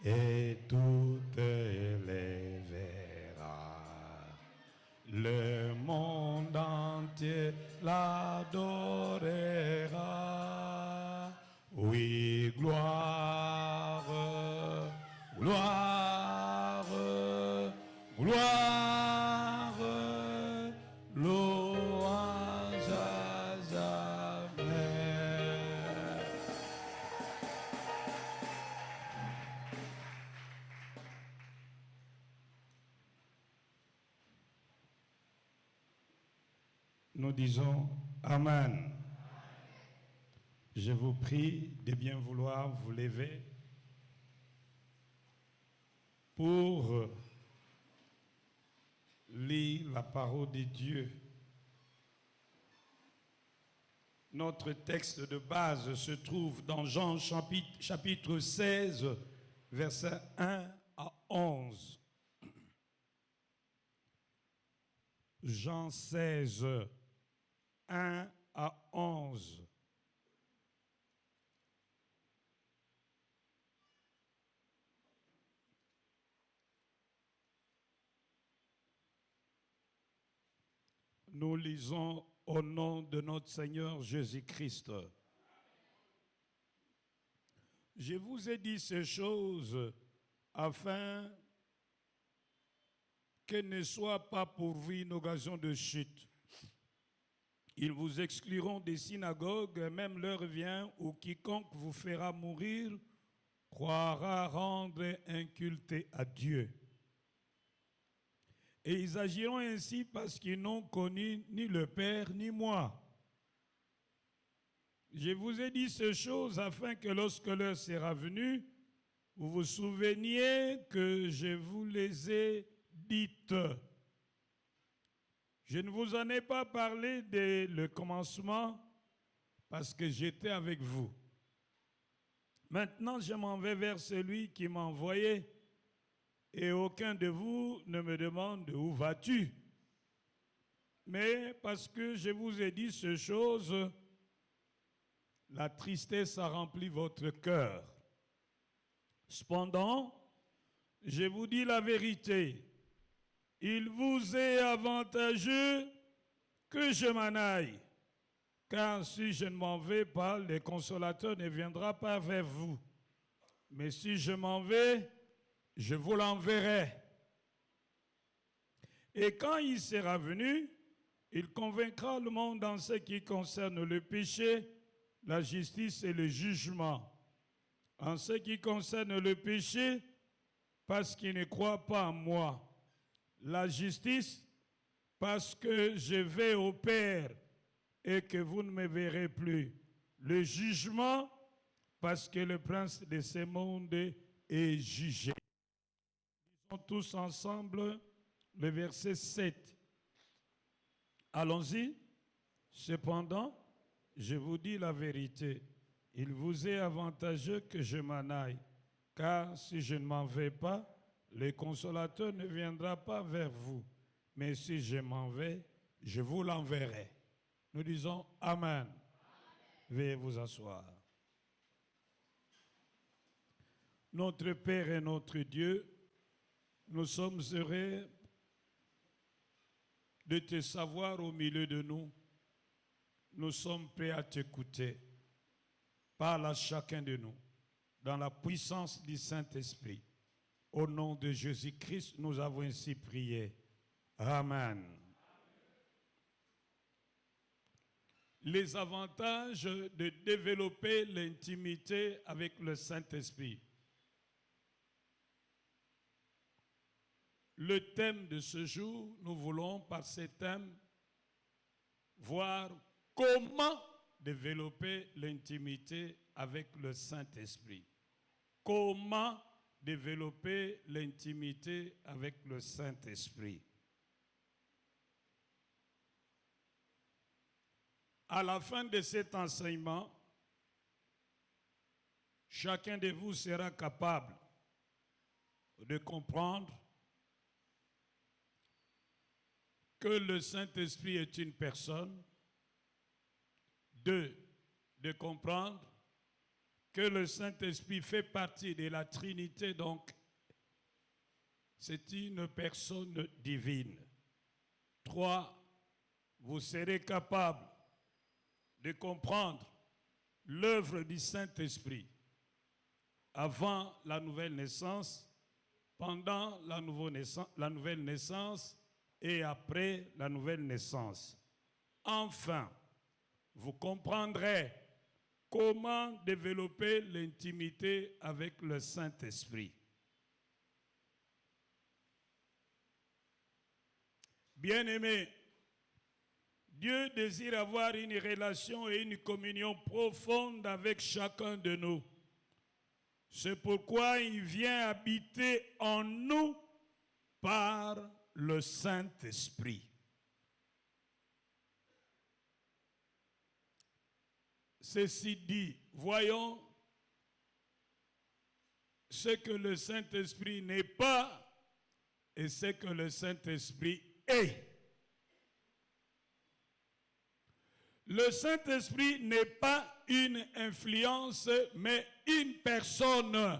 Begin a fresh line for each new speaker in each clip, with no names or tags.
et toutes les verra. Le monde entier l'adorera. Oui, gloire, gloire, gloire, louange à jamais. Nous disons Amen. Je vous prie de bien vouloir vous lever pour lire la parole de Dieu. Notre texte de base se trouve dans Jean chapitre 16, versets 1 à 11. Jean 16, 1 à 11. Nous lisons au nom de notre Seigneur Jésus-Christ. Je vous ai dit ces choses afin que ne soit pas pour vous une occasion de chute. Ils vous excluront des synagogues, même l'heure vient où quiconque vous fera mourir croira rendre un culte à Dieu. Et ils agiront ainsi parce qu'ils n'ont connu ni le Père ni moi. Je vous ai dit ces choses afin que lorsque l'heure sera venue, vous vous souveniez que je vous les ai dites. Je ne vous en ai pas parlé dès le commencement parce que j'étais avec vous. Maintenant, je m'en vais vers celui qui m'a envoyé. Et aucun de vous ne me demande où vas-tu. Mais parce que je vous ai dit ces choses, la tristesse a rempli votre cœur. Cependant, je vous dis la vérité. Il vous est avantageux que je m'en aille. Car si je ne m'en vais pas, le consolateur ne viendra pas vers vous. Mais si je m'en vais, je vous l'enverrai. Et quand il sera venu, il convaincra le monde en ce qui concerne le péché, la justice et le jugement. En ce qui concerne le péché, parce qu'il ne croit pas en moi. La justice, parce que je vais au Père et que vous ne me verrez plus. Le jugement, parce que le prince de ce monde est jugé. Lisons tous ensemble le verset 7. Allons-y. Cependant, je vous dis la vérité. Il vous est avantageux que je m'en aille, car si je ne m'en vais pas, le consolateur ne viendra pas vers vous. Mais si je m'en vais, je vous l'enverrai. Nous disons Amen. Veuillez vous asseoir. Notre Père et notre Dieu, nous sommes heureux de te savoir au milieu de nous. Nous sommes prêts à t'écouter. Parle à chacun de nous, dans la puissance du Saint-Esprit. Au nom de Jésus-Christ, nous avons ainsi prié. Amen. Les avantages de développer l'intimité avec le Saint-Esprit. Le thème de ce jour, nous voulons par ce thème voir comment développer l'intimité avec le Saint-Esprit. Comment développer l'intimité avec le Saint-Esprit. À la fin de cet enseignement, chacun de vous sera capable de comprendre que le Saint-Esprit est une personne. 2, de comprendre que le Saint-Esprit fait partie de la Trinité, donc c'est une personne divine. 3, vous serez capable de comprendre l'œuvre du Saint-Esprit avant la nouvelle naissance, pendant la nouvelle naissance et après la nouvelle naissance. Enfin, vous comprendrez comment développer l'intimité avec le Saint-Esprit. Bien-aimés, Dieu désire avoir une relation et une communion profonde avec chacun de nous. C'est pourquoi il vient habiter en nous par le Saint-Esprit. Ceci dit, voyons ce que le Saint-Esprit n'est pas et ce que le Saint-Esprit est. Le Saint-Esprit n'est pas une influence, mais une personne.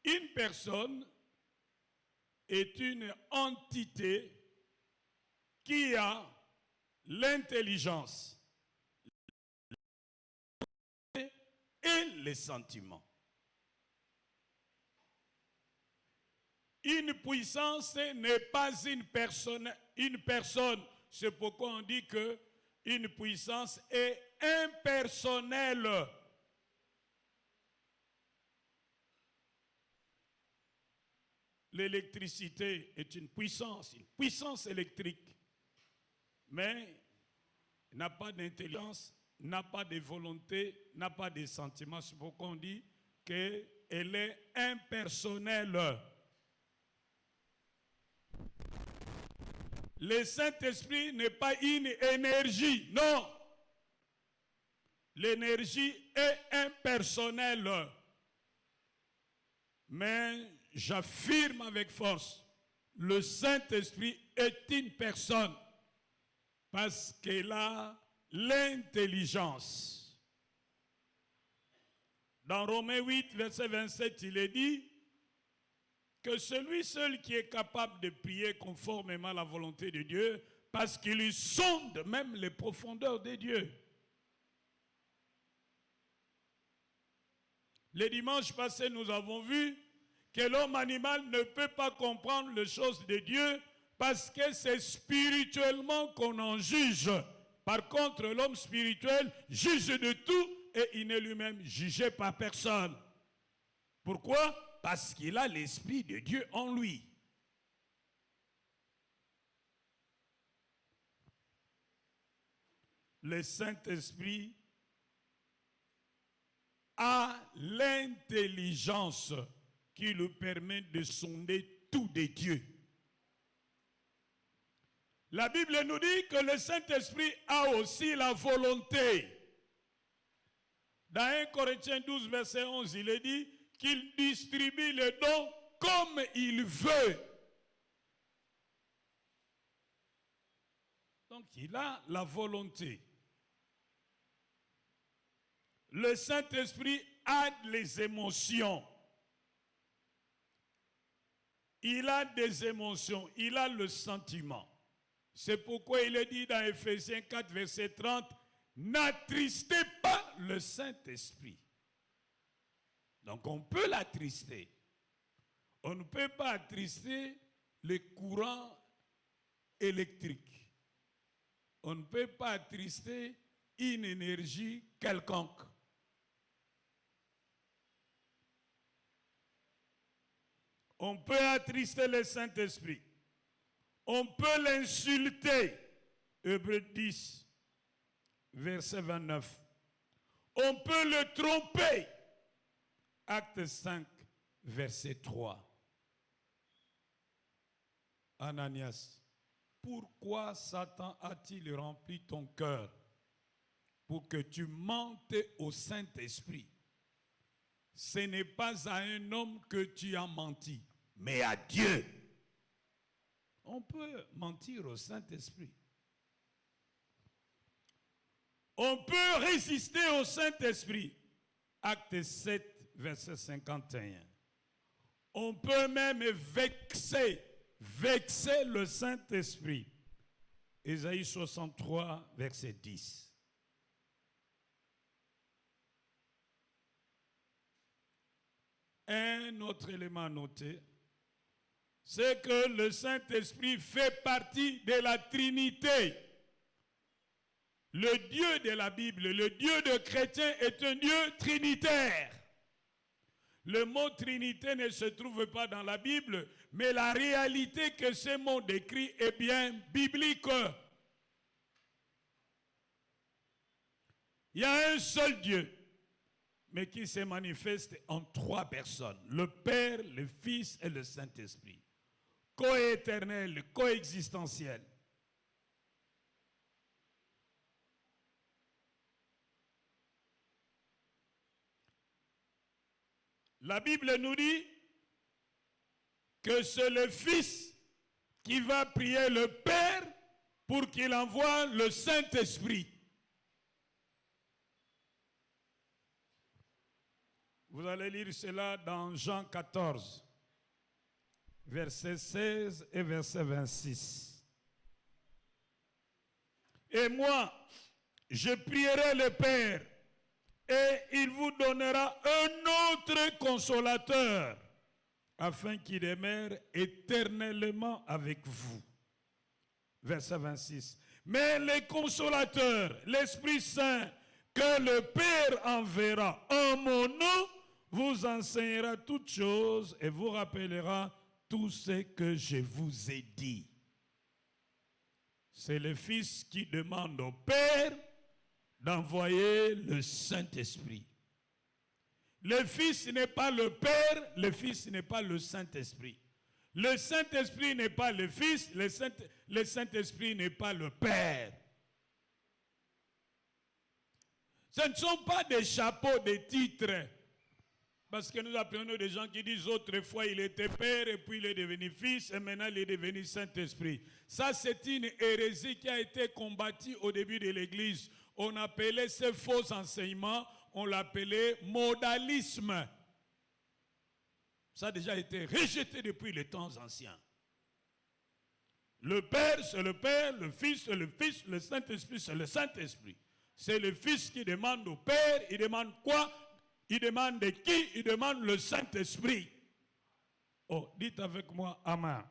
Une personne est une entité qui a l'intelligence et les sentiments. Une puissance n'est pas une personne. C'est pourquoi on dit que une puissance est impersonnelle. L'électricité est une puissance électrique, mais n'a pas d'intelligence, n'a pas de volonté, n'a pas de sentiments. C'est pourquoi on dit qu'elle est impersonnelle. Le Saint-Esprit n'est pas une énergie, non. L'énergie est impersonnelle. Mais j'affirme avec force, le Saint-Esprit est une personne parce qu'elle a l'intelligence. Dans Romains 8, verset 27, il est dit que celui seul qui est capable de prier conformément à la volonté de Dieu, parce qu'il lui sonde même les profondeurs de Dieu. Le dimanche passé, nous avons vu que l'homme animal ne peut pas comprendre les choses de Dieu parce que c'est spirituellement qu'on en juge. Par contre, l'homme spirituel juge de tout et il n'est lui-même jugé par personne. Pourquoi? Parce qu'il a l'Esprit de Dieu en lui. Le Saint-Esprit a l'intelligence qui lui permet de sonder tout de Dieu. La Bible nous dit que le Saint-Esprit a aussi la volonté. Dans 1 Corinthiens 12, verset 11, il est dit qu'il distribue les dons comme il veut. Donc il a la volonté. Le Saint-Esprit a les émotions. Il a des émotions, il a le sentiment. C'est pourquoi il est dit dans Ephésiens 4, verset 30, n'attristez pas le Saint-Esprit. Donc on peut l'attrister. On ne peut pas attrister les courants électriques. On ne peut pas attrister une énergie quelconque. On peut attrister le Saint-Esprit. On peut l'insulter. Hébreux 10, verset 29. On peut le tromper. Acte 5, verset 3. Ananias, pourquoi Satan a-t-il rempli ton cœur pour que tu mentes au Saint-Esprit? Ce n'est pas à un homme que tu as menti, mais à Dieu. On peut mentir au Saint-Esprit. On peut résister au Saint-Esprit. Acte 7, verset 51. On peut même vexer le Saint-Esprit. Ésaïe 63, verset 10. Un autre élément à noter, c'est que le Saint-Esprit fait partie de la Trinité. Le Dieu de la Bible, le Dieu de chrétiens est un Dieu trinitaire. Le mot Trinité ne se trouve pas dans la Bible, mais la réalité que ce mot décrit est bien biblique. Il y a un seul Dieu, mais qui se manifeste en 3 personnes. Le Père, le Fils et le Saint-Esprit. Coéternel, coexistentiel. La Bible nous dit que c'est le Fils qui va prier le Père pour qu'il envoie le Saint-Esprit. Vous allez lire cela dans Jean 14, verset 16 et verset 26. Et moi, je prierai le Père, et il vous donnera un autre consolateur, afin qu'il demeure éternellement avec vous. Verset 26. Mais le consolateur, l'Esprit Saint, que le Père enverra en mon nom, vous enseignera toutes choses et vous rappellera tout ce que je vous ai dit. C'est le Fils qui demande au Père d'envoyer le Saint-Esprit. Le Fils n'est pas le Père, le Fils n'est pas le Saint-Esprit. Le Saint-Esprit n'est pas le Fils, le Saint-Esprit n'est pas le Père. Ce ne sont pas des chapeaux, des titres. Parce que nous apprenons des gens qui disent autrefois il était Père et puis il est devenu Fils et maintenant il est devenu Saint-Esprit. Ça c'est une hérésie qui a été combattue au début de l'Église. On appelait ces faux enseignements, on l'appelait modalisme. Ça a déjà été rejeté depuis les temps anciens. Le Père c'est le Père, le Fils c'est le Fils, le Saint-Esprit c'est le Saint-Esprit. C'est le Fils qui demande au Père, il demande quoi? Il demande de qui? Il demande le Saint-Esprit. Oh, dites avec moi, Amen.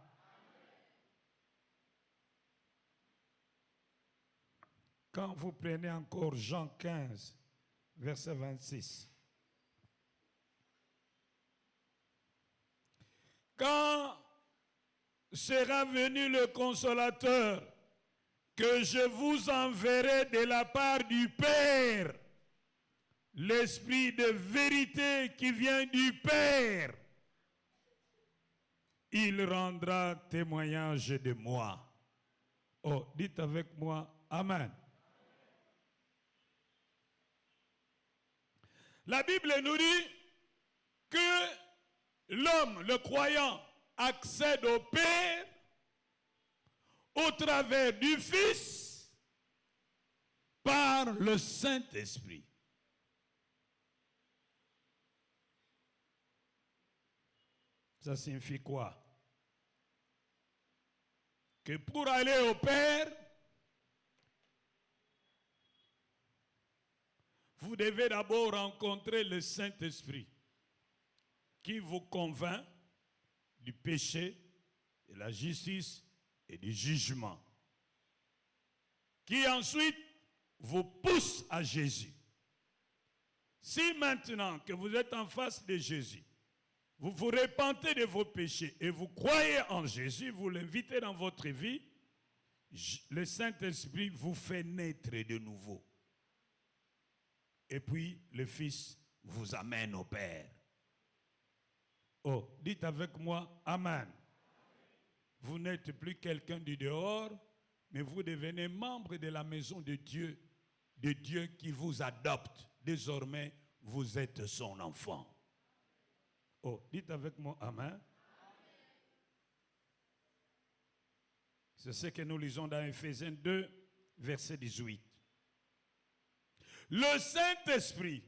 Quand vous prenez encore Jean 15, verset 26. Quand sera venu le consolateur, que je vous enverrai de la part du Père, l'Esprit de vérité qui vient du Père, il rendra témoignage de moi. Oh, dites avec moi, Amen. La Bible nous dit que l'homme, le croyant, accède au Père au travers du Fils par le Saint-Esprit. Ça signifie quoi? Que pour aller au Père, vous devez d'abord rencontrer le Saint-Esprit qui vous convainc du péché, de la justice et du jugement, qui ensuite vous pousse à Jésus. Si maintenant que vous êtes en face de Jésus, vous vous repentez de vos péchés et vous croyez en Jésus, vous l'invitez dans votre vie, le Saint-Esprit vous fait naître de nouveau. Et puis le Fils vous amène au Père. Oh, dites avec moi, Amen. Vous n'êtes plus quelqu'un du dehors, mais vous devenez membre de la maison de Dieu qui vous adopte. Désormais, vous êtes son enfant. Oh, dites avec moi, Amen. C'est ce que nous lisons dans Éphésiens 2, verset 18. Le Saint-Esprit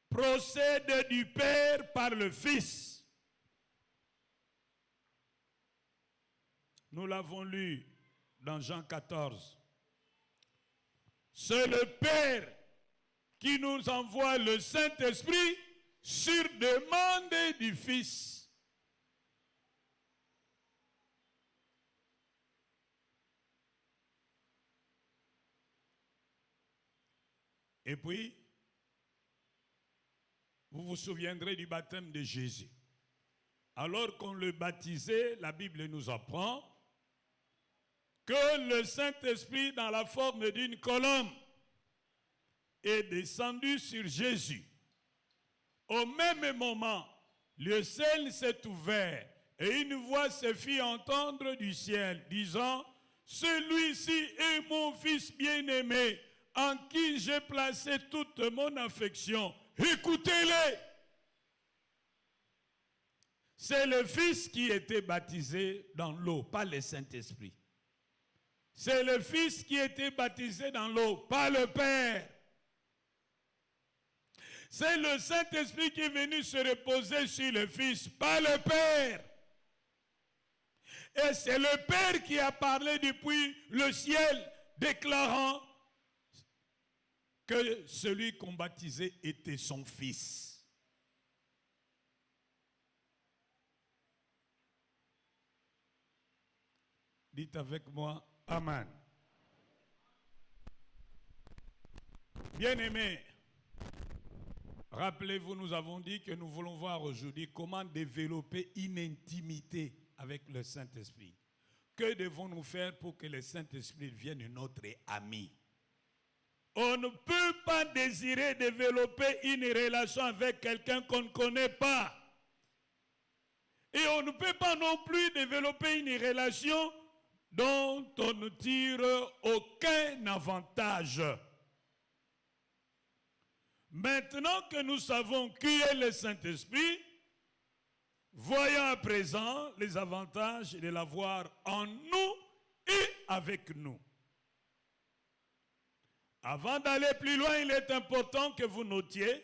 procède du Père par le Fils. Nous l'avons lu dans Jean 14. C'est le Père qui nous envoie le Saint-Esprit sur demande du Fils. Et puis, vous vous souviendrez du baptême de Jésus. Alors qu'on le baptisait, la Bible nous apprend que le Saint-Esprit, dans la forme d'une colombe, est descendu sur Jésus. Au même moment, le ciel s'est ouvert et une voix se fit entendre du ciel, disant, « Celui-ci est mon Fils bien-aimé, en qui j'ai placé toute mon affection. Écoutez-le. » C'est le Fils qui était baptisé dans l'eau, pas le Saint-Esprit. C'est le Fils qui était baptisé dans l'eau, pas le Père. C'est le Saint-Esprit qui est venu se reposer sur le Fils, pas le Père. Et c'est le Père qui a parlé depuis le ciel, déclarant que celui qu'on baptisait était son Fils. Dites avec moi, Amen. Bien-aimés, rappelez-vous, nous avons dit que nous voulons voir aujourd'hui comment développer une intimité avec le Saint-Esprit. Que devons-nous faire pour que le Saint-Esprit devienne notre ami? On ne peut pas désirer développer une relation avec quelqu'un qu'on ne connaît pas. Et on ne peut pas non plus développer une relation dont on ne tire aucun avantage. Maintenant que nous savons qui est le Saint-Esprit, voyons à présent les avantages de l'avoir en nous et avec nous. Avant d'aller plus loin, il est important que vous notiez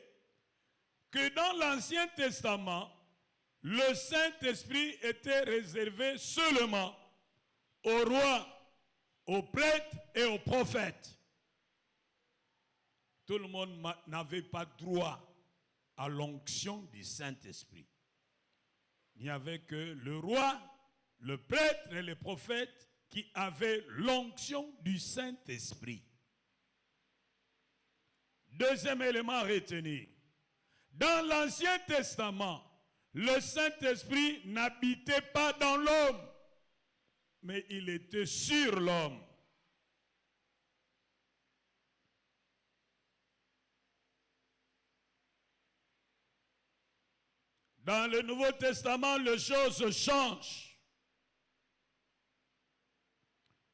que dans l'Ancien Testament, le Saint-Esprit était réservé seulement aux rois, aux prêtres et aux prophètes. Tout le monde n'avait pas droit à l'onction du Saint-Esprit. Il n'y avait que le roi, le prêtre et les prophètes qui avaient l'onction du Saint-Esprit. Deuxième élément à retenir. Dans l'Ancien Testament, le Saint-Esprit n'habitait pas dans l'homme, mais il était sur l'homme. Dans le Nouveau Testament, les choses changent.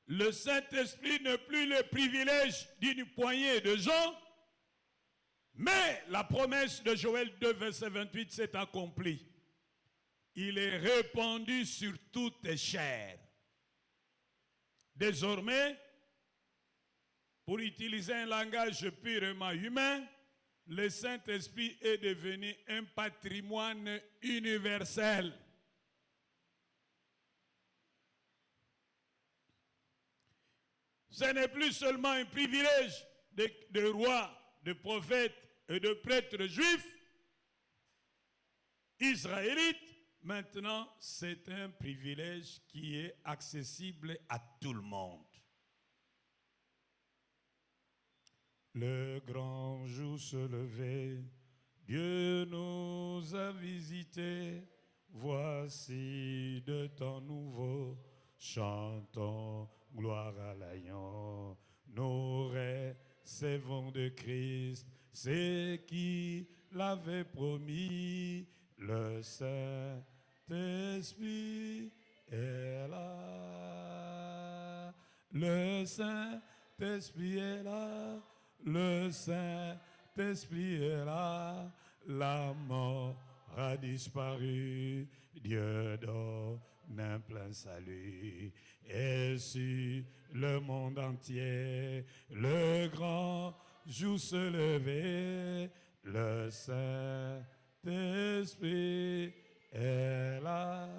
Le Saint-Esprit n'est plus le privilège d'une poignée de gens, mais la promesse de Joël 2, verset 28 s'est accomplie. Il est répandu sur toute chair. Désormais, pour utiliser un langage purement humain, le Saint-Esprit est devenu un patrimoine universel. Ce n'est plus seulement un privilège de rois, de prophètes et de prêtres juifs, israélites. Maintenant, c'est un privilège qui est accessible à tout le monde. Le grand jour se levait, Dieu nous a visités. Voici de temps nouveau, chantons gloire à l'agneau. Nous recevons de Christ ce qui l'avait promis. Le Saint-Esprit est là. Le Saint-Esprit est là. Le Saint-Esprit est là. La mort a disparu, Dieu donne un plein salut. Et sur le monde entier, le grand jour se levait, le Saint-Esprit est là.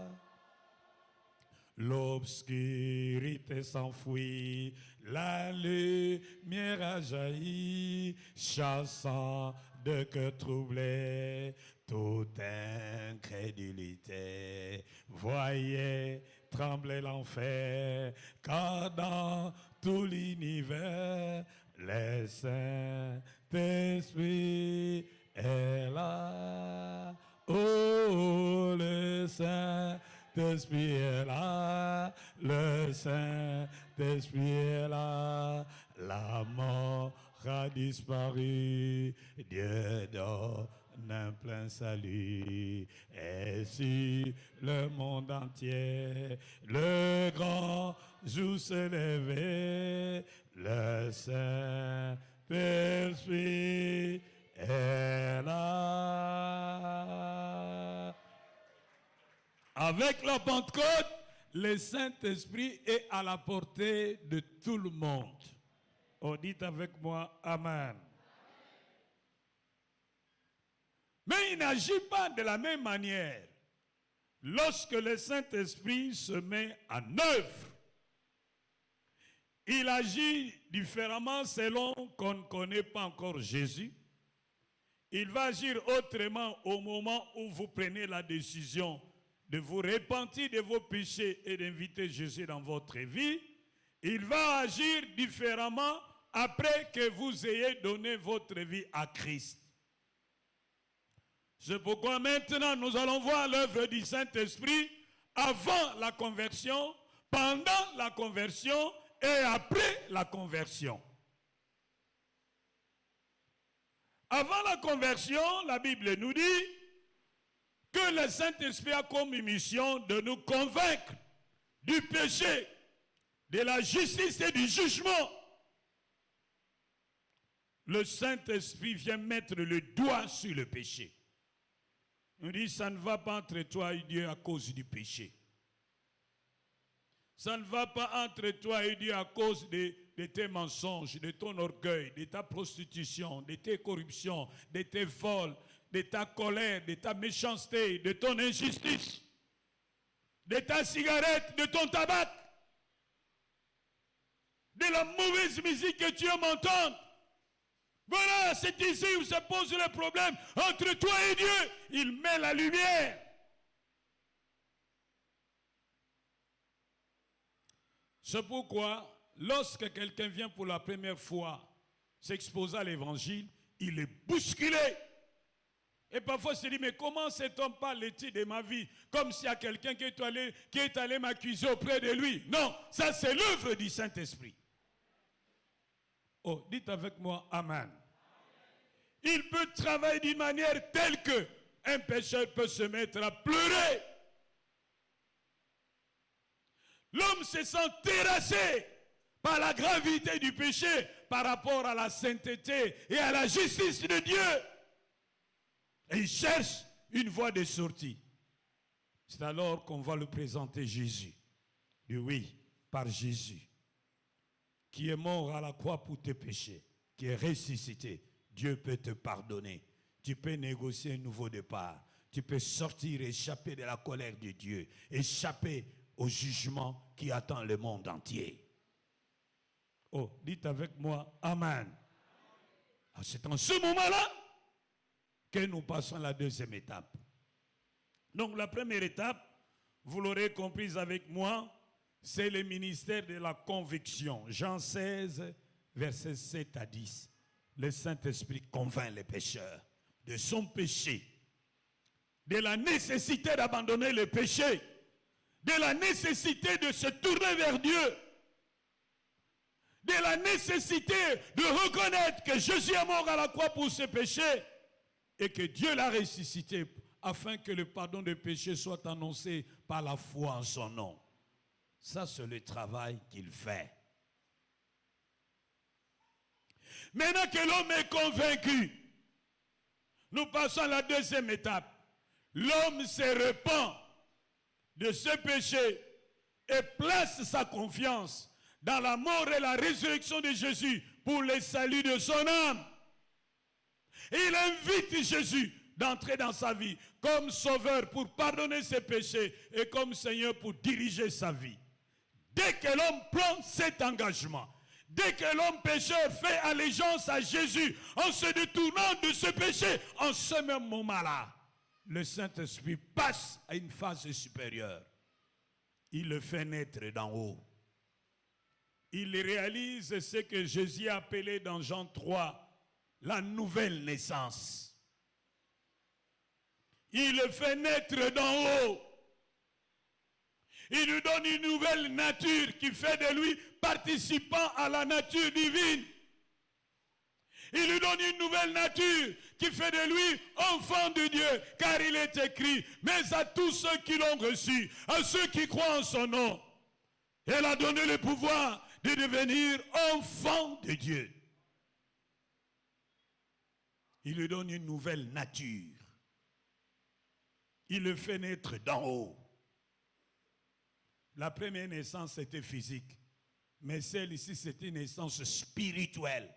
L'obscurité s'enfuit, la lumière a jailli, chassant de cœur troublé toute incrédulité. Voyez trembler l'enfer, car dans tout l'univers, le Saint-Esprit est là. Oh, le Saint-Esprit est là, le Saint-Esprit est là, la mort a disparu, Dieu donne un plein salut, et sur le monde entier, le grand jour se levait, le Saint-Esprit est là. Avec la Pentecôte, le Saint-Esprit est à la portée de tout le monde. Oh, dites avec moi, Amen. Mais il n'agit pas de la même manière. Lorsque le Saint-Esprit se met en œuvre, il agit différemment selon qu'on ne connaît pas encore Jésus. Il va agir autrement au moment où vous prenez la décision de vous repentir de vos péchés et d'inviter Jésus dans votre vie. Il va agir différemment après que vous ayez donné votre vie à Christ. C'est pourquoi maintenant nous allons voir l'œuvre du Saint-Esprit avant la conversion, pendant la conversion et après la conversion. Avant la conversion, la Bible nous dit que le Saint-Esprit a comme mission de nous convaincre du péché, de la justice et du jugement. Le Saint-Esprit vient mettre le doigt sur le péché. On dit, ça ne va pas entre toi et Dieu à cause du péché. Ça ne va pas entre toi et Dieu à cause de tes mensonges, de ton orgueil, de ta prostitution, de tes corruptions, de tes vols, de ta colère, de ta méchanceté, de ton injustice, de ta cigarette, de ton tabac, de la mauvaise musique que tu aimes entendre. Voilà, c'est ici où se pose le problème entre toi et Dieu. Il met la lumière. C'est pourquoi, lorsque quelqu'un vient pour la première fois s'exposer à l'évangile, il est bousculé. Et parfois, il se dit, mais comment cet homme parle-t-il de ma vie? Comme s'il y a quelqu'un qui est allé m'accuser auprès de lui. Non, ça c'est l'œuvre du Saint-Esprit. Oh, dites avec moi, Amen. Il peut travailler d'une manière telle que un pécheur peut se mettre à pleurer. L'homme se sent terrassé par la gravité du péché par rapport à la sainteté et à la justice de Dieu. Et il cherche une voie de sortie. C'est alors qu'on va lui présenter Jésus. Et oui, par Jésus, qui est mort à la croix pour tes péchés, qui est ressuscité. Dieu peut te pardonner. Tu peux négocier un nouveau départ. Tu peux sortir, échapper de la colère de Dieu, échapper au jugement qui attend le monde entier. Oh, dites avec moi, Amen. C'est en ce moment-là que nous passons à la deuxième étape. Donc la première étape, vous l'aurez comprise avec moi, c'est le ministère de la conviction. Jean 16, versets 7 à 10. Le Saint-Esprit convainc les pécheurs de son péché, de la nécessité d'abandonner le péché, de la nécessité de se tourner vers Dieu, de la nécessité de reconnaître que Jésus est mort à la croix pour ses péchés et que Dieu l'a ressuscité afin que le pardon des péchés soit annoncé par la foi en son nom. Ça, c'est le travail qu'il fait. Maintenant que l'homme est convaincu, nous passons à la deuxième étape. l'homme se repent de ce péché et place sa confiance dans la mort et la résurrection de Jésus pour le salut de son âme. Et il invite Jésus d'entrer dans sa vie comme sauveur pour pardonner ses péchés et comme Seigneur pour diriger sa vie. Dès que l'homme prend cet engagement, dès que l'homme pécheur fait allégeance à Jésus en se détournant de ce péché, en ce même moment-là, le Saint-Esprit passe à une phase supérieure. Il le fait naître d'en haut. Il réalise ce que Jésus a appelé dans Jean 3, la nouvelle naissance. Il le fait naître d'en haut. Il lui donne une nouvelle nature qui fait de lui participant à la nature divine. Il lui donne une nouvelle nature qui fait de lui enfant de Dieu, car il est écrit, mais à tous ceux qui l'ont reçu, à ceux qui croient en son nom, elle a donné le pouvoir de devenir enfant de Dieu. Il lui donne une nouvelle nature. Il le fait naître d'en haut. La première naissance était physique, mais celle ici c'était une naissance spirituelle,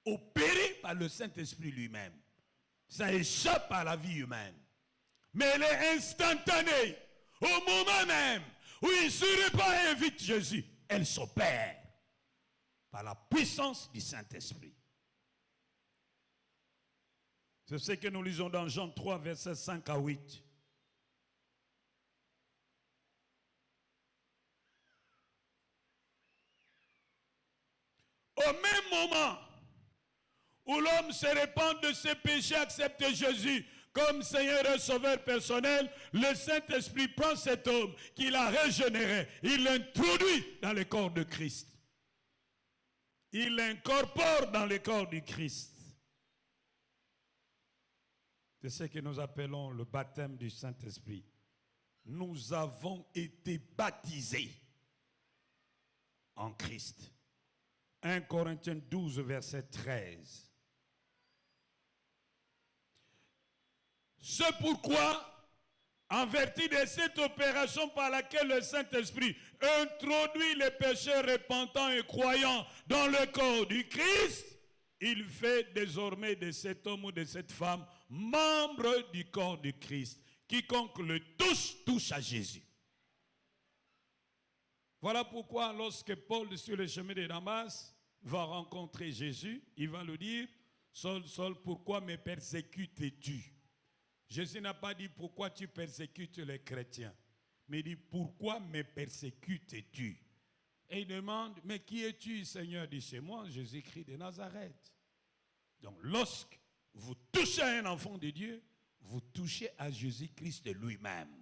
opérée par le Saint-Esprit lui-même. Ça échappe à la vie humaine, mais elle est instantanée. Au moment même où il se répand et invite Jésus, elle s'opère par la puissance du Saint-Esprit. C'est ce que nous lisons dans Jean 3, versets 5 à 8. Au même moment où l'homme se répand de ses péchés, accepte Jésus comme Seigneur et Sauveur personnel, le Saint-Esprit prend cet homme qu'il a régénéré, il l'introduit dans le corps de Christ. Il l'incorpore dans le corps du Christ. C'est ce que nous appelons le baptême du Saint-Esprit. Nous avons été baptisés en Christ. 1 Corinthiens 12, verset 13. C'est pourquoi, en vertu de cette opération par laquelle le Saint-Esprit introduit les pécheurs repentants et croyants dans le corps du Christ, il fait désormais de cet homme ou de cette femme membre du corps du Christ. Quiconque le touche, touche à Jésus. Voilà pourquoi lorsque Paul, sur le chemin de Damas, va rencontrer Jésus, il va lui dire, Saul, Saul, pourquoi me persécutes-tu? Jésus n'a pas dit pourquoi tu persécutes les chrétiens, mais il dit pourquoi me persécutes-tu? Et il demande, mais qui es-tu, Seigneur? Il dit, c'est moi, Jésus-Christ de Nazareth. Donc lorsque vous touchez à un enfant de Dieu, vous touchez à Jésus-Christ de lui-même.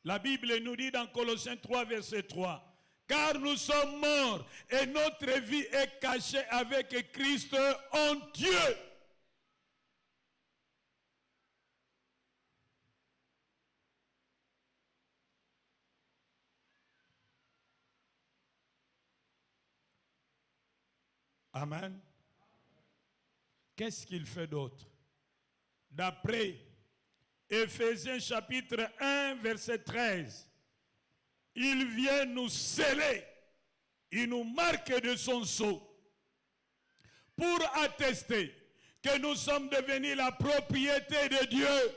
La Bible nous dit dans Colossiens 3, verset 3, car nous sommes morts et notre vie est cachée avec Christ en Dieu. Amen. Qu'est-ce qu'il fait d'autre? D'après Éphésiens chapitre 1, verset 13, il vient nous sceller, il nous marque de son sceau pour attester que nous sommes devenus la propriété de Dieu,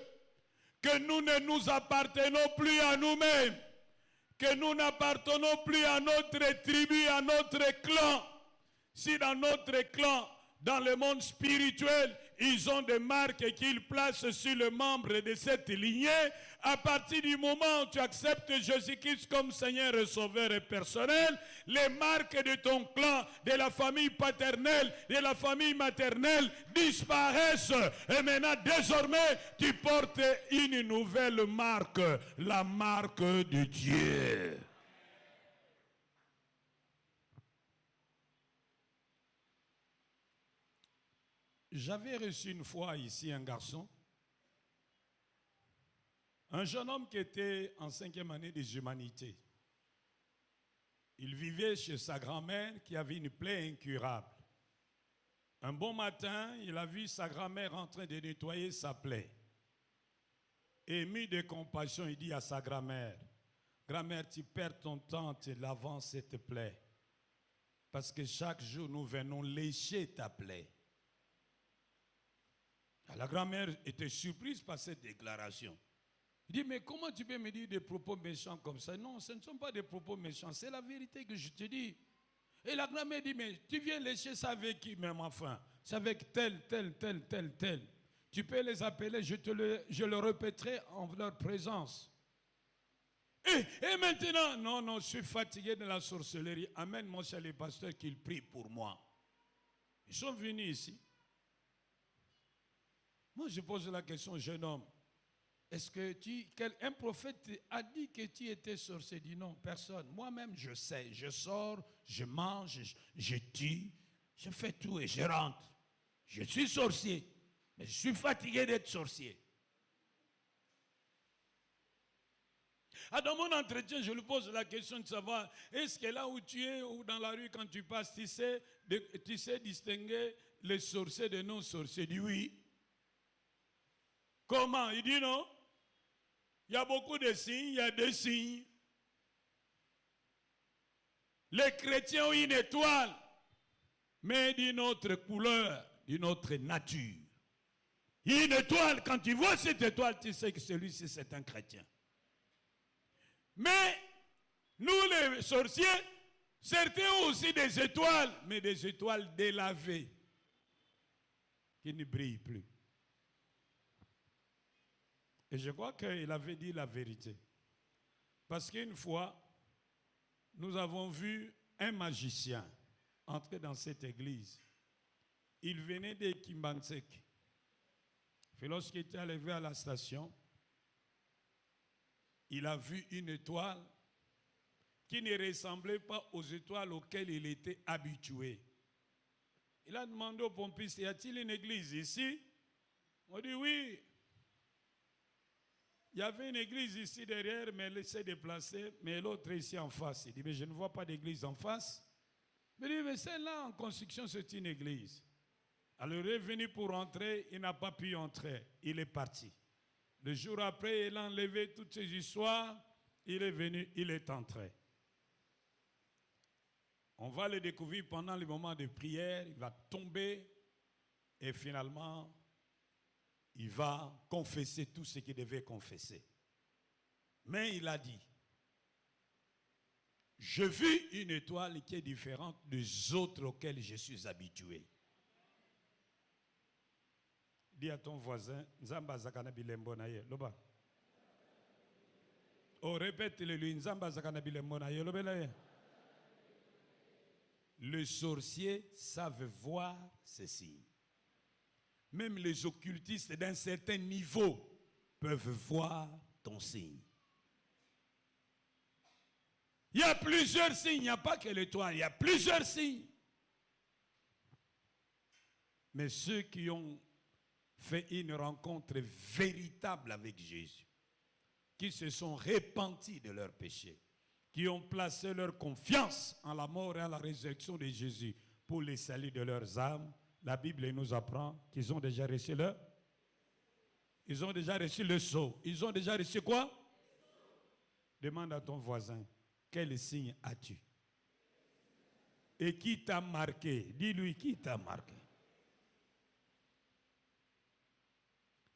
que nous ne nous appartenons plus à nous-mêmes, que nous n'appartenons plus à notre tribu, à notre clan. Si dans notre clan, dans le monde spirituel, ils ont des marques qu'ils placent sur le membre de cette lignée, à partir du moment où tu acceptes Jésus-Christ comme Seigneur et Sauveur et personnel, les marques de ton clan, de la famille paternelle, de la famille maternelle disparaissent. Et maintenant, désormais, tu portes une nouvelle marque, la marque de Dieu. J'avais reçu une fois ici un garçon, un jeune homme qui était en 5e année des humanités. Il vivait chez sa grand-mère qui avait une plaie incurable. Un bon matin, il a vu sa grand-mère en train de nettoyer sa plaie. Et mis de compassion, il dit à sa grand-mère, grand-mère, tu perds ton temps en te lavant cette plaie. Parce que chaque jour, nous venons lécher ta plaie. La grand-mère était surprise par cette déclaration. Il dit, mais comment tu peux me dire des propos méchants comme ça? Non, ce ne sont pas des propos méchants, c'est la vérité que je te dis. Et la grand-mère dit, mais tu viens lécher ça avec qui même enfin? C'est avec tel. Tu peux les appeler, je le répéterai en leur présence. Et maintenant, non, je suis fatigué de la sorcellerie. Amène-moi chez les pasteurs qu'ils prient pour moi. Ils sont venus ici. Moi, je pose la question, jeune homme. Est-ce que un prophète a dit que tu étais sorcier? Il dit non, personne. Moi-même, je sais. Je sors, je mange, je tue, je fais tout et je rentre. Je suis sorcier, mais je suis fatigué d'être sorcier. Dans mon entretien, je lui pose la question de savoir, est-ce que là où tu es ou dans la rue quand tu passes, tu sais distinguer les sorciers des non-sorciers? Il dit oui. Comment? Il dit non. Il y a beaucoup de signes, il y a des signes. Les chrétiens ont une étoile, mais d'une autre couleur, d'une autre nature. Une étoile, quand tu vois cette étoile, tu sais que celui-ci c'est un chrétien. Mais nous les sorciers, certains ont aussi des étoiles, mais des étoiles délavées, qui ne brillent plus. Et je crois qu'il avait dit la vérité. Parce qu'une fois, nous avons vu un magicien entrer dans cette église. Il venait de Kimbansek. Et lorsqu'il était arrivé à la station, il a vu une étoile qui ne ressemblait pas aux étoiles auxquelles il était habitué. Il a demandé au pompiste, y a-t-il une église ici? On dit oui. Il y avait une église ici derrière, mais elle s'est déplacée, mais l'autre ici en face. Il dit, mais je ne vois pas d'église en face. Il dit, mais celle-là en construction, c'est une église. Alors il est venu pour entrer, il n'a pas pu entrer. Il est parti. Le jour après, il a enlevé toutes ces histoires. Il est venu, il est entré. On va le découvrir pendant les moments de prière. Il va tomber et finalement, il va confesser tout ce qu'il devait confesser. Mais il a dit, je vis une étoile qui est différente des autres auxquelles je suis habitué. Dis à ton voisin, Nzamba zakana bilembo na ye, loba. Oh, répète-le lui, Nzamba zakana bilembo na ye, loba na ye. Les sorciers savent voir ces signes. Même les occultistes d'un certain niveau peuvent voir ton signe. Il y a plusieurs signes, il n'y a pas que l'étoile, il y a plusieurs signes. Mais ceux qui ont fait une rencontre véritable avec Jésus, qui se sont repentis de leurs péchés, qui ont placé leur confiance en la mort et en la résurrection de Jésus pour le salut de leurs âmes, la Bible nous apprend qu'ils ont déjà reçu ils ont déjà reçu le sceau. Ils ont déjà reçu quoi? Demande à ton voisin, quel signe as-tu? Et qui t'a marqué? Dis-lui qui t'a marqué.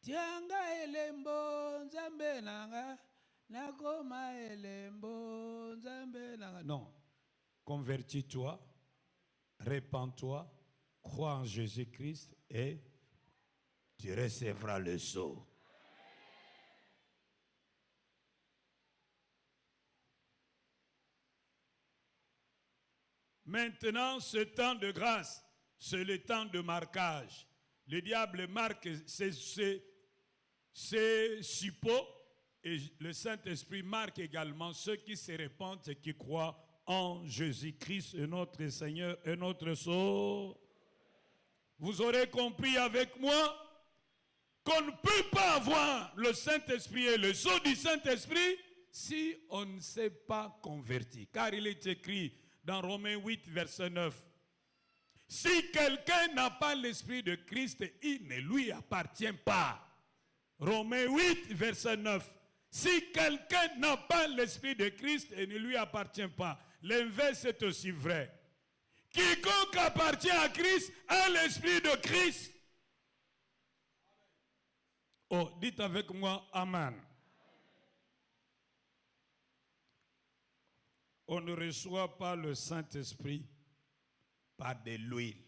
Tianga elembo nzambe nanga nakoma elembo nzambe nanga.
Non. Convertis-toi, répands-toi, crois en Jésus-Christ et tu recevras le sceau. Maintenant, ce temps de grâce, c'est le temps de marquage. Le diable marque ses suppôts et le Saint-Esprit marque également ceux qui se répandent et qui croient en Jésus-Christ, notre Seigneur et notre Sauveur. Vous aurez compris avec moi qu'on ne peut pas avoir le Saint-Esprit et le sceau du Saint-Esprit si on ne s'est pas converti. Car il est écrit dans Romains 8, verset 9, « Si quelqu'un n'a pas l'esprit de Christ, il ne lui appartient pas. Romains 8, verset 9. Si quelqu'un n'a pas l'esprit de Christ, il ne lui appartient pas. L'inverse est aussi vrai. Quiconque appartient à Christ a l'esprit de Christ. Oh, dites avec moi, Amen. On ne reçoit pas le Saint-Esprit par de l'huile.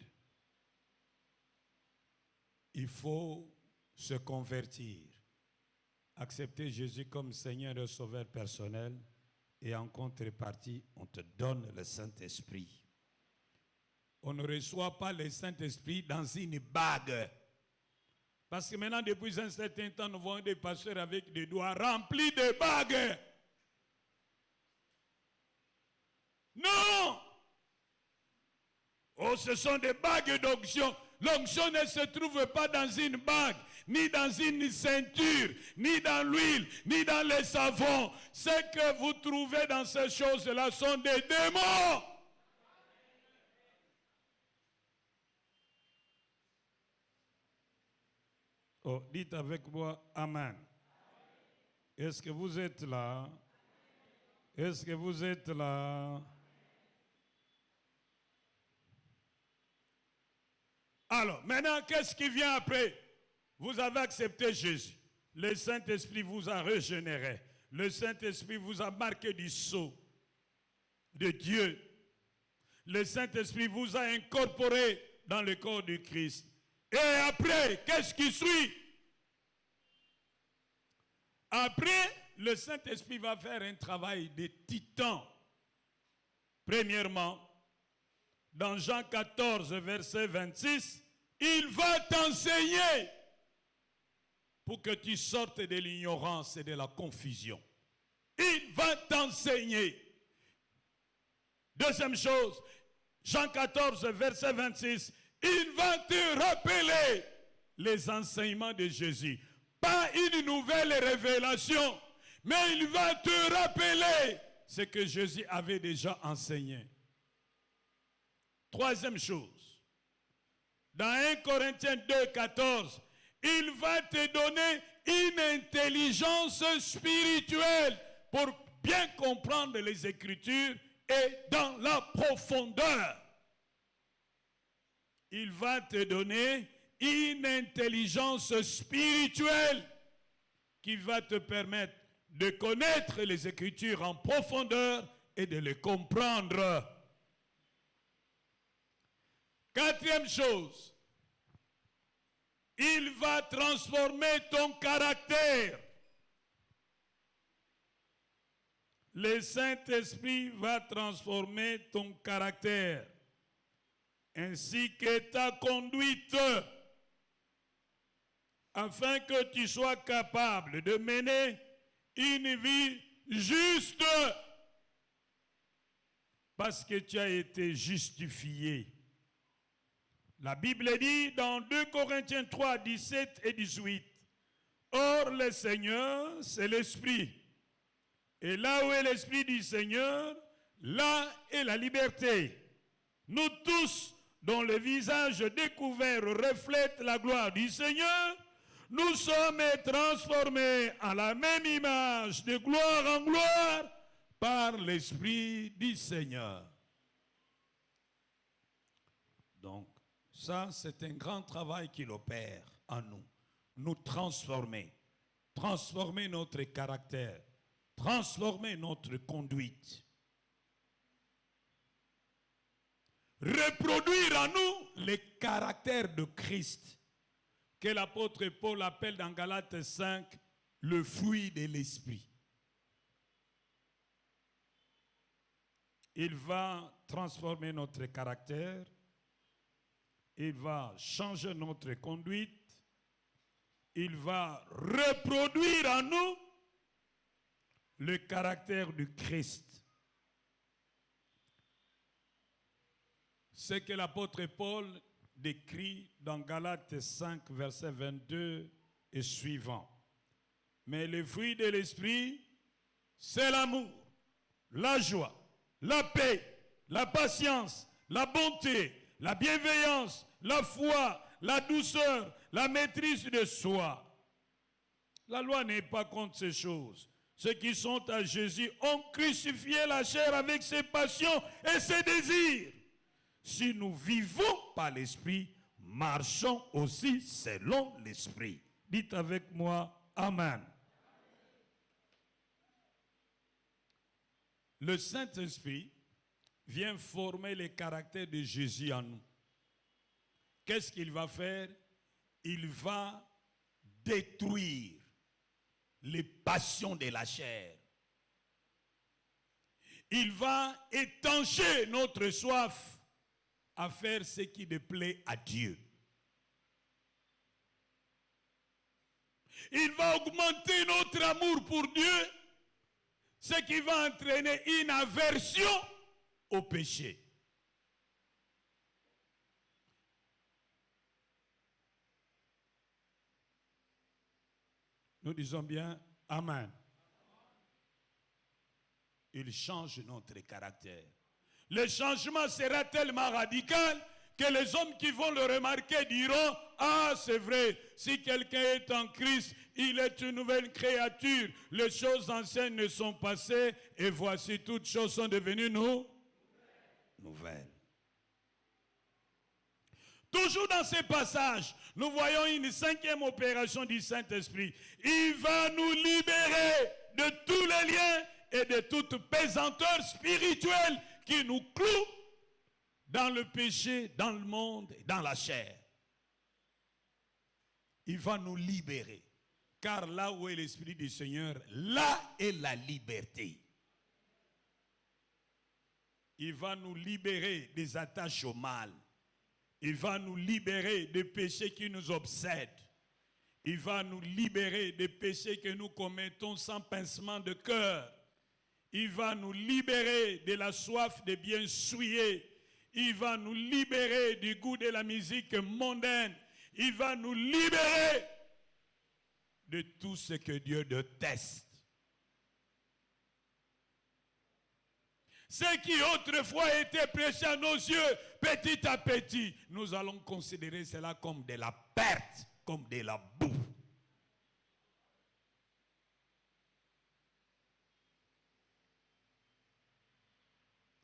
Il faut se convertir, accepter Jésus comme Seigneur et Sauveur personnel, et en contrepartie, on te donne le Saint-Esprit. On ne reçoit pas le Saint-Esprit dans une bague. Parce que maintenant, depuis un certain temps, nous voyons des pasteurs avec des doigts remplis de bagues. Non! Oh, ce sont des bagues d'onction. L'onction ne se trouve pas dans une bague, ni dans une ceinture, ni dans l'huile, ni dans les savons. Ce que vous trouvez dans ces choses-là sont des démons. Oh, dites avec moi, Amen. Est-ce que vous êtes là? Est-ce que vous êtes là? Alors, maintenant, qu'est-ce qui vient après? Vous avez accepté Jésus. Le Saint-Esprit vous a régénéré. Le Saint-Esprit vous a marqué du sceau de Dieu. Le Saint-Esprit vous a incorporé dans le corps du Christ. Et après, qu'est-ce qui suit? Après, le Saint-Esprit va faire un travail de titan. Premièrement, dans Jean 14, verset 26, il va t'enseigner pour que tu sortes de l'ignorance et de la confusion. Il va t'enseigner. Deuxième chose, Jean 14, verset 26, il va te rappeler les enseignements de Jésus. Pas une nouvelle révélation, mais il va te rappeler ce que Jésus avait déjà enseigné. Troisième chose, dans 1 Corinthiens 2, 14, il va te donner une intelligence spirituelle pour bien comprendre les Écritures et dans la profondeur. Il va te donner une intelligence spirituelle qui va te permettre de connaître les Écritures en profondeur et de les comprendre. Quatrième chose, il va transformer ton caractère. Le Saint-Esprit va transformer ton caractère, ainsi que ta conduite, afin que tu sois capable de mener une vie juste, parce que tu as été justifié. La Bible dit dans 2 Corinthiens 3, 17 et 18, « Or le Seigneur, c'est l'Esprit. Et là où est l'Esprit du Seigneur, là est la liberté. Nous tous, dont le visage découvert reflète la gloire du Seigneur, nous sommes transformés à la même image de gloire en gloire par l'Esprit du Seigneur. » Donc, ça, c'est un grand travail qu'il opère en nous. Nous transformer. Transformer notre caractère. Transformer notre conduite. Reproduire en nous le caractère de Christ, que l'apôtre Paul appelle dans Galates 5 le fruit de l'esprit. Il va transformer notre caractère, il va changer notre conduite, il va reproduire en nous le caractère du Christ. Ce que l'apôtre Paul décrit dans Galates 5, verset 22 et suivant. Mais le fruit de l'esprit, c'est l'amour, la joie, la paix, la patience, la bonté, la bienveillance, la foi, la douceur, la maîtrise de soi. La loi n'est pas contre ces choses. Ceux qui sont à Jésus ont crucifié la chair avec ses passions et ses désirs. Si nous vivons par l'Esprit, marchons aussi selon l'Esprit. Dites avec moi, Amen. Le Saint-Esprit vient former les caractères de Jésus en nous. Qu'est-ce qu'il va faire? Il va détruire les passions de la chair. Il va étancher notre soif à faire ce qui déplaît à Dieu. Il va augmenter notre amour pour Dieu, ce qui va entraîner une aversion au péché. Nous disons bien Amen. Il change notre caractère. Le changement sera tellement radical que les hommes qui vont le remarquer diront: ah, c'est vrai, si quelqu'un est en Christ, il est une nouvelle créature. Les choses anciennes ne sont passées et voici toutes choses sont devenues nouvelles. Toujours dans ces passages, nous voyons une cinquième opération du Saint-Esprit. Il va nous libérer de tous les liens et de toute pesanteur spirituelle qui nous cloue dans le péché, dans le monde, dans la chair. Il va nous libérer. Car là où est l'Esprit du Seigneur, là est la liberté. Il va nous libérer des attaches au mal. Il va nous libérer des péchés qui nous obsèdent. Il va nous libérer des péchés que nous commettons sans pincement de cœur. Il va nous libérer de la soif de bien souiller. Il va nous libérer du goût de la musique mondaine. Il va nous libérer de tout ce que Dieu déteste. Ce qui autrefois était prêché à nos yeux, petit à petit, nous allons considérer cela comme de la perte, comme de la boue.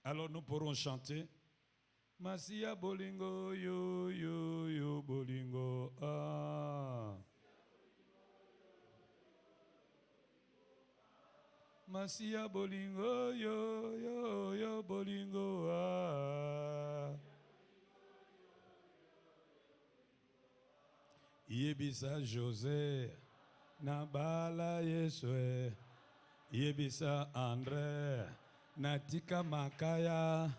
Alors nous pourrons chanter Masia bolingo yo yo yo bolingo ah. Masia bolingo yo yo yo bolingo ah. Yebisa José Nabala Yesue Yebisa André Natika Makaya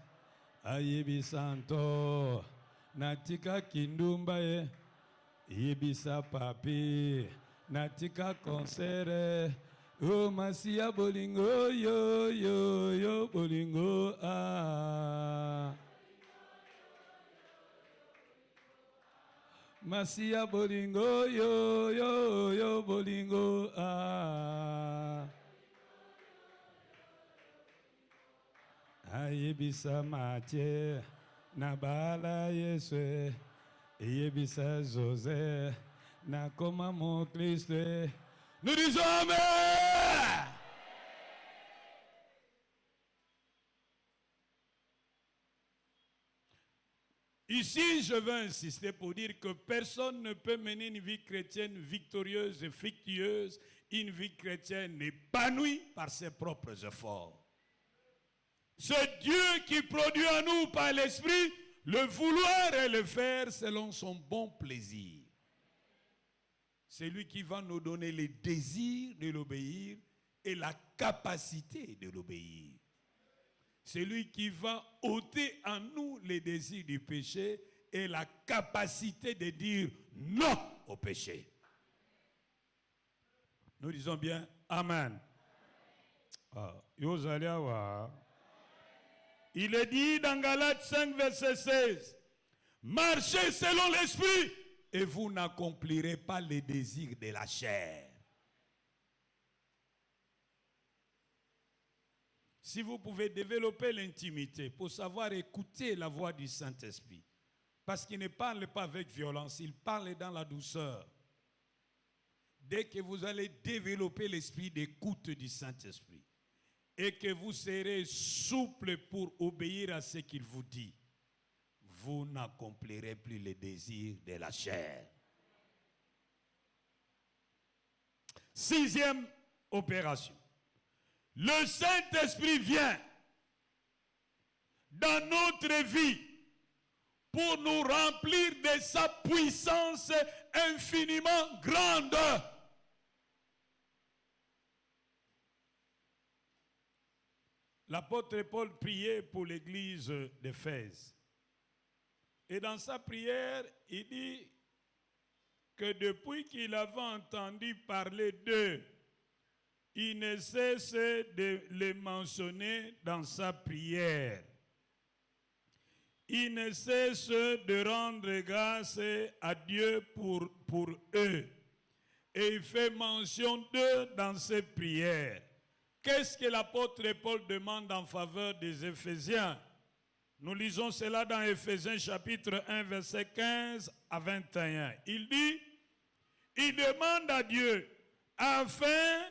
Ayebisanto Natika Kindumba Yebisa Papi Natika Konsere Oh Masia bolingo yo yo yo bolingo ah. Masia bolingo yo yo yo bolingo ah. Ayebisa Mathieu Nabala Yesue Yebisa José Nakoma mon Christ. Nous disons Amen. Ici, je veux insister pour dire que personne ne peut mener une vie chrétienne victorieuse et fructueuse, une vie chrétienne épanouie par ses propres efforts. C'est Dieu qui produit en nous par l'Esprit le vouloir et le faire selon son bon plaisir. C'est lui qui va nous donner les désirs de l'obéir et la capacité de l'obéir. C'est lui qui va ôter en nous les désirs du péché et la capacité de dire non au péché. Nous disons bien Amen. Il est dit dans Galates 5, verset 16, marchez selon l'Esprit et vous n'accomplirez pas les désirs de la chair. Si vous pouvez développer l'intimité pour savoir écouter la voix du Saint-Esprit, Parce qu'il ne parle pas avec violence, il parle dans la douceur. Dès que vous allez développer l'esprit d'écoute du Saint-Esprit et que vous serez souple pour obéir à ce qu'il vous dit, vous n'accomplirez plus les désirs de la chair. 6e opération. Le Saint-Esprit vient dans notre vie pour nous remplir de sa puissance infiniment grande. L'apôtre Paul priait pour l'église d'Éphèse. Et dans sa prière, il dit que depuis qu'il avait entendu parler d'eux, il ne cesse de les mentionner dans sa prière. Il ne cesse de rendre grâce à Dieu pour eux. Et il fait mention d'eux dans ses prières. Qu'est-ce que l'apôtre Paul demande en faveur des Éphésiens? Nous lisons cela dans Éphésiens chapitre 1, verset 15 à 21. Il dit, il demande à Dieu afin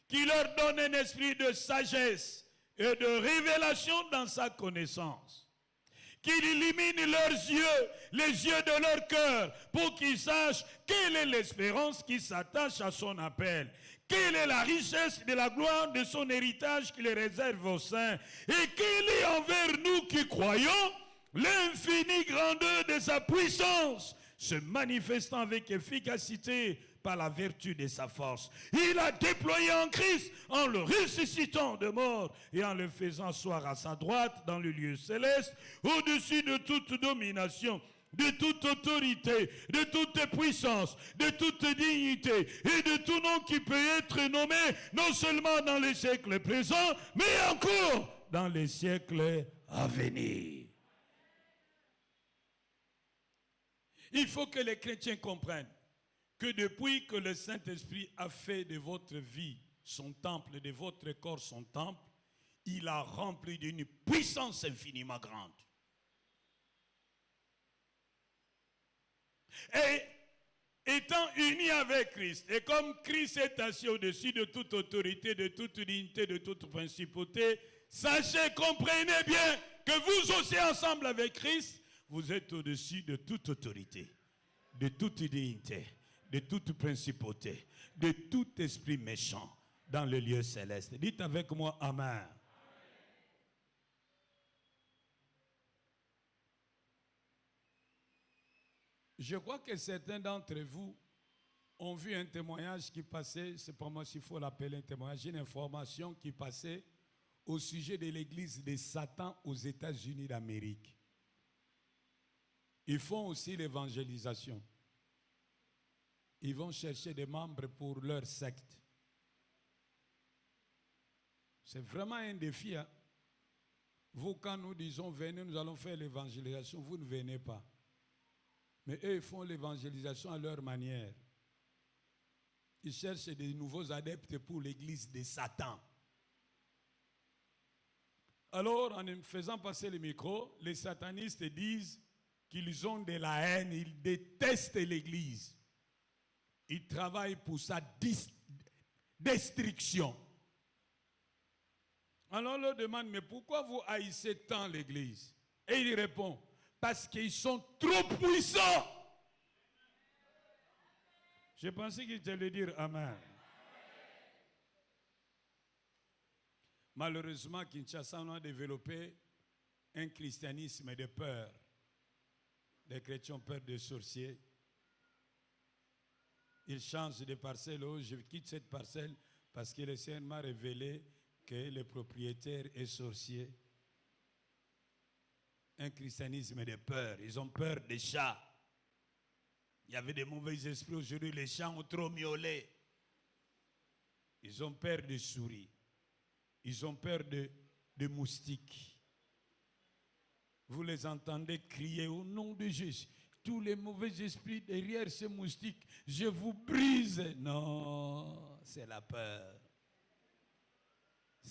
qu'il leur donne un esprit de sagesse et de révélation dans sa connaissance. Qu'il illumine leurs yeux, les yeux de leur cœur, pour qu'ils sachent quelle est l'espérance qui s'attache à son appel. Quelle est la richesse de la gloire de son héritage qu'il réserve aux saints. Et quelle est envers nous qui croyons l'infinie grandeur de sa puissance, se manifestant avec efficacité par la vertu de sa force. Il a déployé en Christ en le ressuscitant de mort et en le faisant asseoir à sa droite dans le lieu céleste, au-dessus de toute domination, de toute autorité, de toute puissance, de toute dignité et de tout nom qui peut être nommé non seulement dans les siècles présents, mais encore dans les siècles à venir. Il faut que les chrétiens comprennent que depuis que le Saint-Esprit a fait de votre vie son temple, de votre corps son temple, il a rempli d'une puissance infiniment grande. Et étant unis avec Christ, et comme Christ est assis au-dessus de toute autorité, de toute dignité, de toute principauté, sachez, comprenez bien que vous aussi ensemble avec Christ, vous êtes au-dessus de toute autorité, de toute dignité, de toute principauté, de tout esprit méchant dans le lieu céleste. Dites avec moi Amen. Je crois que certains d'entre vous ont vu un témoignage qui passait, c'est pas moi s'il faut l'appeler un témoignage, une information qui passait au sujet de l'église de Satan aux États-Unis d'Amérique. Ils font aussi l'évangélisation. Ils vont chercher des membres pour leur secte. C'est vraiment un défi. Hein? Vous, quand nous disons venez, nous allons faire l'évangélisation, vous ne venez pas. Mais eux, ils font l'évangélisation à leur manière. Ils cherchent des nouveaux adeptes pour l'église de Satan. Alors, en faisant passer le micro, les satanistes disent qu'ils ont de la haine, ils détestent l'église. Ils travaillent pour sa destruction. Alors on leur demande, mais pourquoi vous haïssez tant l'église? Et il répond, parce qu'ils sont trop puissants. Je pensais qu'il allait dire Amen. Malheureusement, Kinshasa, on a développé un christianisme de peur. Les chrétiens ont peur des sorciers. Ils changent de parcelle. Oh, je quitte cette parcelle parce que le Seigneur m'a révélé que le propriétaire est sorcier. Un christianisme de peur. Ils ont peur des chats. Il y avait des mauvais esprits aujourd'hui. Les chats ont trop miaulé. Ils ont peur des souris. Ils ont peur de moustiques. Vous les entendez crier au nom de Jésus. Tous les mauvais esprits derrière ces moustiques, je vous brise. Non, c'est la peur.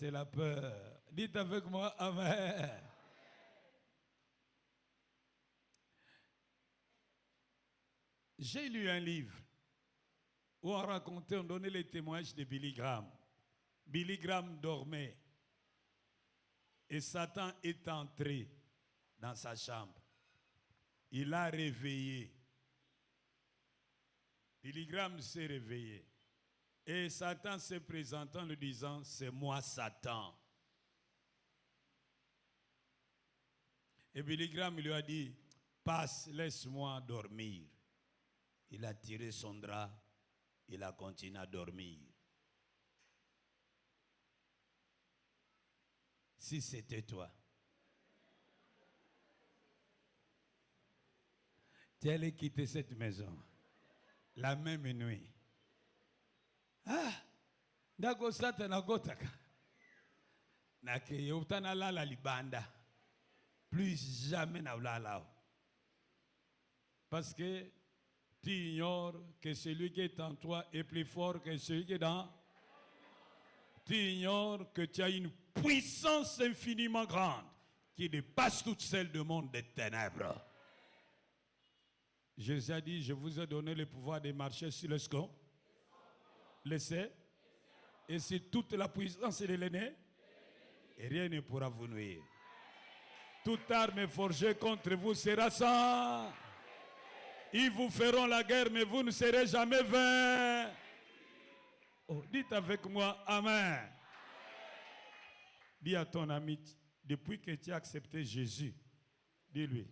C'est la peur. Dites avec moi, Amen. J'ai lu un livre où on racontait, on donnait les témoignages de Billy Graham. Billy Graham dormait et Satan est entré dans sa chambre. Il l'a réveillé. Billy Graham s'est réveillé. Et Satan s'est présentant, lui disant, c'est moi Satan. Et Billy Graham lui a dit, passe, laisse-moi dormir. Il a tiré son drap, il a continué à dormir. Si c'était toi, tu allais quitter cette maison la même nuit. Ah, ndako Satan gotaka. Nake yotana la libanda. Plus jamais na ulala. Parce que tu ignores que celui qui est en toi est plus fort que celui qui est dans. Tu ignores que tu as une puissance infiniment grande qui dépasse toute celle du monde des ténèbres. Jésus a dit, je vous ai donné le pouvoir de marcher sur le scorpion, laissez, et c'est toute la puissance de l'ennemi, et rien ne pourra vous nuire. Toute arme forgée contre vous sera sans. Ils vous feront la guerre, mais vous ne serez jamais vains. Oh, dites avec moi, Amen. Dis à ton ami, depuis que tu as accepté Jésus, dis-lui,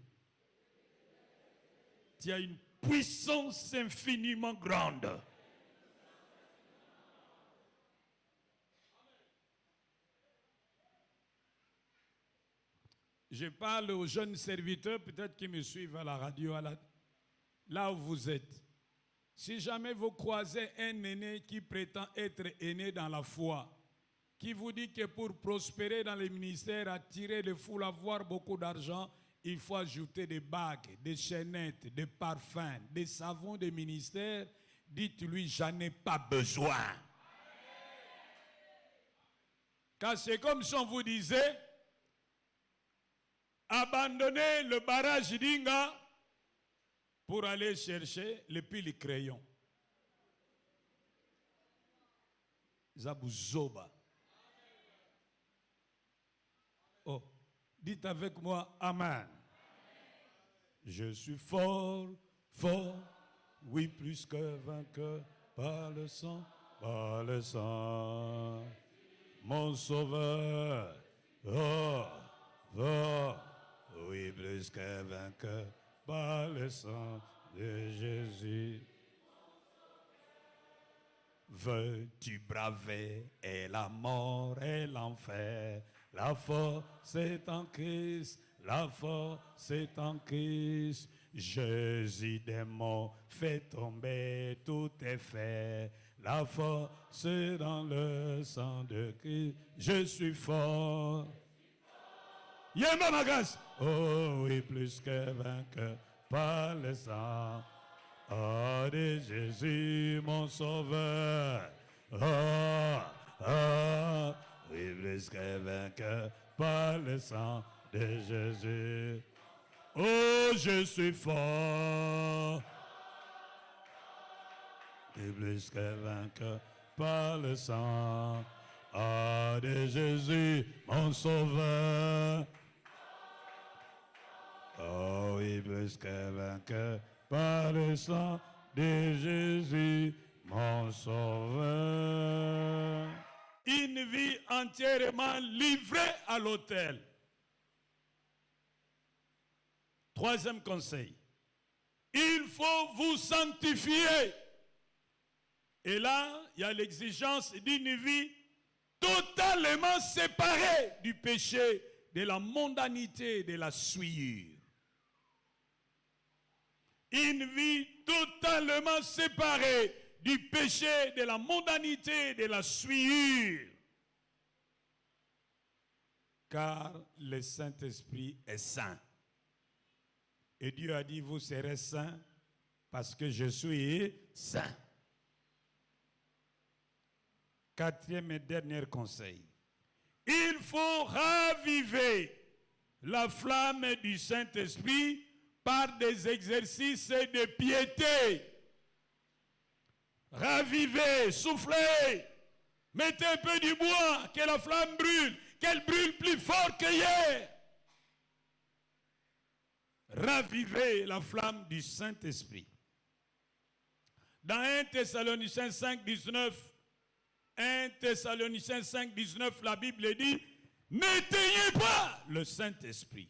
tu as une puissance infiniment grande. Je parle aux jeunes serviteurs, peut-être qui me suivent à la radio, là où vous êtes. Si jamais vous croisez un aîné qui prétend être aîné dans la foi, qui vous dit que pour prospérer dans les ministères, attirer les foules, avoir beaucoup d'argent, il faut ajouter des bagues, des chaînettes, des parfums, des savons des ministères, dites-lui, j'en ai pas besoin. Car c'est comme si on vous disait, abandonnez le barrage d'Inga pour aller chercher les piles crayons. Zabouzoba. Oh, dites avec moi, Amen. Je suis fort, fort, oui, plus que vainqueur, par le sang, mon sauveur. Oh, oh, oui, plus que vainqueur, par le sang de Jésus. Veux-tu braver et la mort et l'enfer? La force est en Christ, la force est en Christ. Jésus des morts fait tomber tout est fait. La force est dans le sang de Christ. Je suis fort. Yéma Magas. Oh oui, plus que vainqueur par le sang. Oh de Jésus, mon sauveur. Oh, oh, oui, plus que vainqueur par le sang de Jésus. Oh, je suis fort. Et plus que vainqueur par le sang. Oh de Jésus, mon sauveur. Oh, oui, plus que vainqueur par le sang de Jésus, mon sauveur. Une vie entièrement livrée à l'autel. Troisième conseil. Il faut vous sanctifier. Et là, il y a l'exigence d'une vie totalement séparée du péché, de la mondanité, de la souillure. Une vie totalement séparée du péché, de la mondanité, de la souillure. Car le Saint-Esprit est saint. Et Dieu a dit, vous serez saints parce que je suis saint. Quatrième et dernier conseil. Il faut raviver la flamme du Saint-Esprit par des exercices de piété. Ravivez, soufflez, mettez un peu du bois, que la flamme brûle, qu'elle brûle plus fort que hier. Ravivez la flamme du Saint-Esprit. Dans 1 Thessaloniciens 5, 19, 1 Thessaloniciens 5, 19, la Bible dit, n'éteignez pas le Saint-Esprit.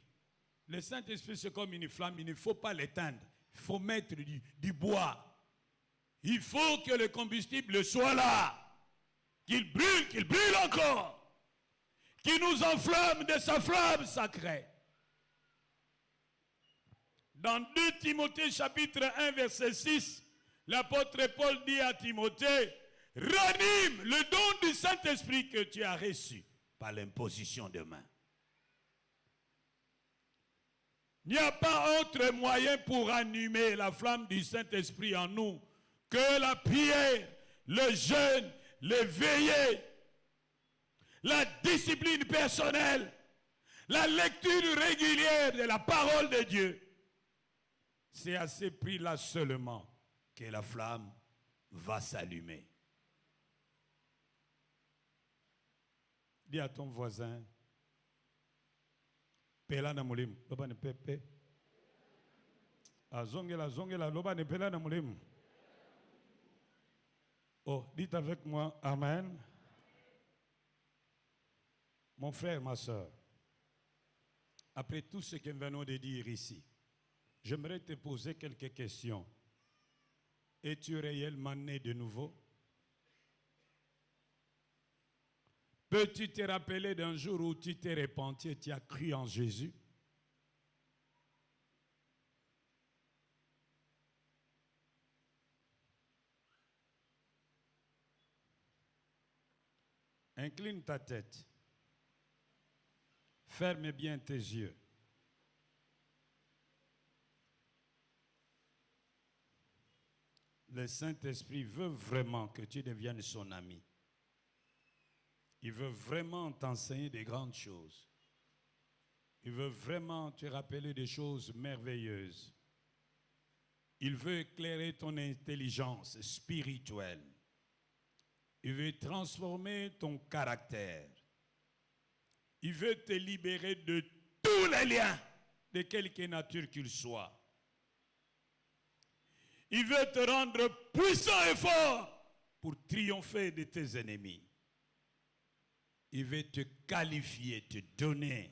Le Saint-Esprit, c'est comme une flamme, il ne faut pas l'éteindre. Il faut mettre du bois. Il faut que le combustible soit là. Qu'il brûle encore. Qu'il nous enflamme de sa flamme sacrée. Dans 2 Timothée chapitre 1 verset 6, l'apôtre Paul dit à Timothée, ranime le don du Saint-Esprit que tu as reçu par l'imposition de main. Il n'y a pas autre moyen pour animer la flamme du Saint-Esprit en nous que la prière, le jeûne, le veiller, la discipline personnelle, la lecture régulière de la parole de Dieu. C'est à ces prix-là seulement que la flamme va s'allumer. Dis à ton voisin, pela na mulimu, loba ne pepe. Zongela, loba ne pela na mulimu. Oh, dites avec moi, Amen. Mon frère, ma soeur, après tout ce que nous venons de dire ici, j'aimerais te poser quelques questions. Es-tu réellement né de nouveau? Peux-tu te rappeler d'un jour où tu t'es repenti et tu as cru en Jésus? Incline ta tête. Ferme bien tes yeux. Le Saint-Esprit veut vraiment que tu deviennes son ami. Il veut vraiment t'enseigner des grandes choses. Il veut vraiment te rappeler des choses merveilleuses. Il veut éclairer ton intelligence spirituelle. Il veut transformer ton caractère. Il veut te libérer de tous les liens, de quelque nature qu'ils soient. Il veut te rendre puissant et fort pour triompher de tes ennemis. Il veut te qualifier, te donner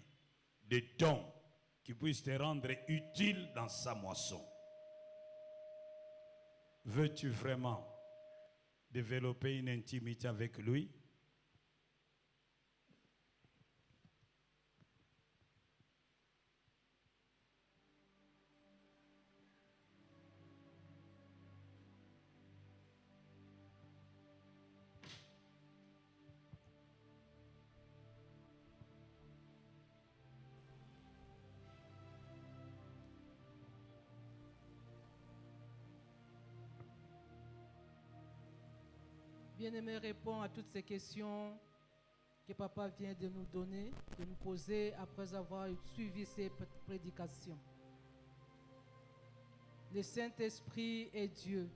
des dons qui puissent te rendre utile dans sa moisson. Veux-tu vraiment développer une intimité avec lui?
Bien-aimé, répond à toutes ces questions que papa vient de nous donner, de nous poser après avoir suivi ses prédications. Le Saint-Esprit est Dieu.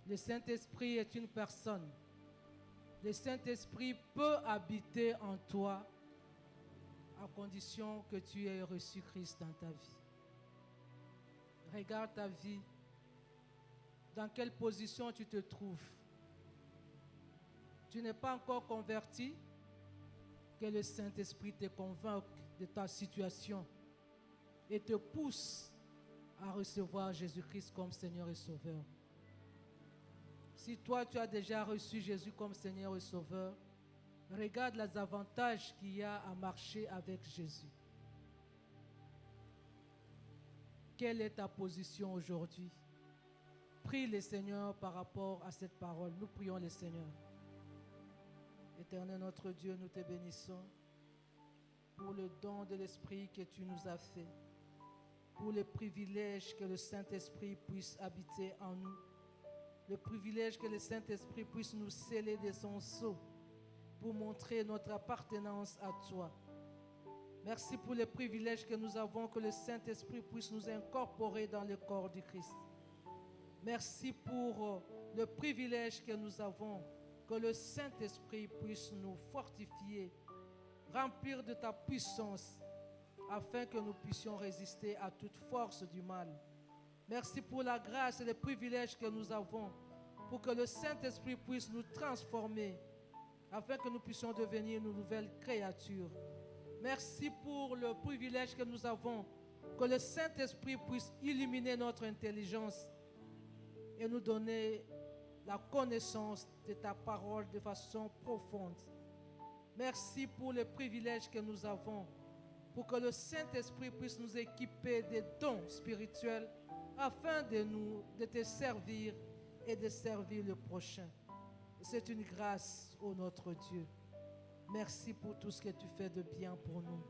Le Saint-Esprit est une personne. Le Saint-Esprit peut habiter en toi à condition que tu aies reçu Christ dans ta vie. Regarde ta vie. Dans quelle position tu te trouves? Tu n'es pas encore converti, que le Saint-Esprit te convainque de ta situation et te pousse à recevoir Jésus-Christ comme Seigneur et Sauveur. Si toi, tu as déjà reçu Jésus comme Seigneur et Sauveur, regarde les avantages qu'il y a à marcher avec Jésus. Quelle est ta position aujourd'hui? Prie le Seigneur par rapport à cette parole. Nous prions le Seigneur. Éternel notre Dieu, nous te bénissons pour le don de l'Esprit que tu nous as fait, pour le privilège que le Saint-Esprit puisse habiter en nous, le privilège que le Saint-Esprit puisse nous sceller de son sceau pour montrer notre appartenance à toi. Merci pour les privilèges que nous avons, que le Saint-Esprit puisse nous incorporer dans le corps du Christ. Merci pour le privilège que nous avons, que le Saint-Esprit puisse nous fortifier, remplir de ta puissance, afin que nous puissions résister à toute force du mal. Merci pour la grâce et les privilèges que nous avons, pour que le Saint-Esprit puisse nous transformer, afin que nous puissions devenir une nouvelle créature. Merci pour le privilège que nous avons, que le Saint-Esprit puisse illuminer notre intelligence et nous donner la connaissance de ta parole de façon profonde. Merci pour le privilège que nous avons, pour que le Saint-Esprit puisse nous équiper des dons spirituels afin de te servir et de servir le prochain. C'est une grâce, ô notre Dieu. Merci pour tout ce que tu fais de bien pour nous.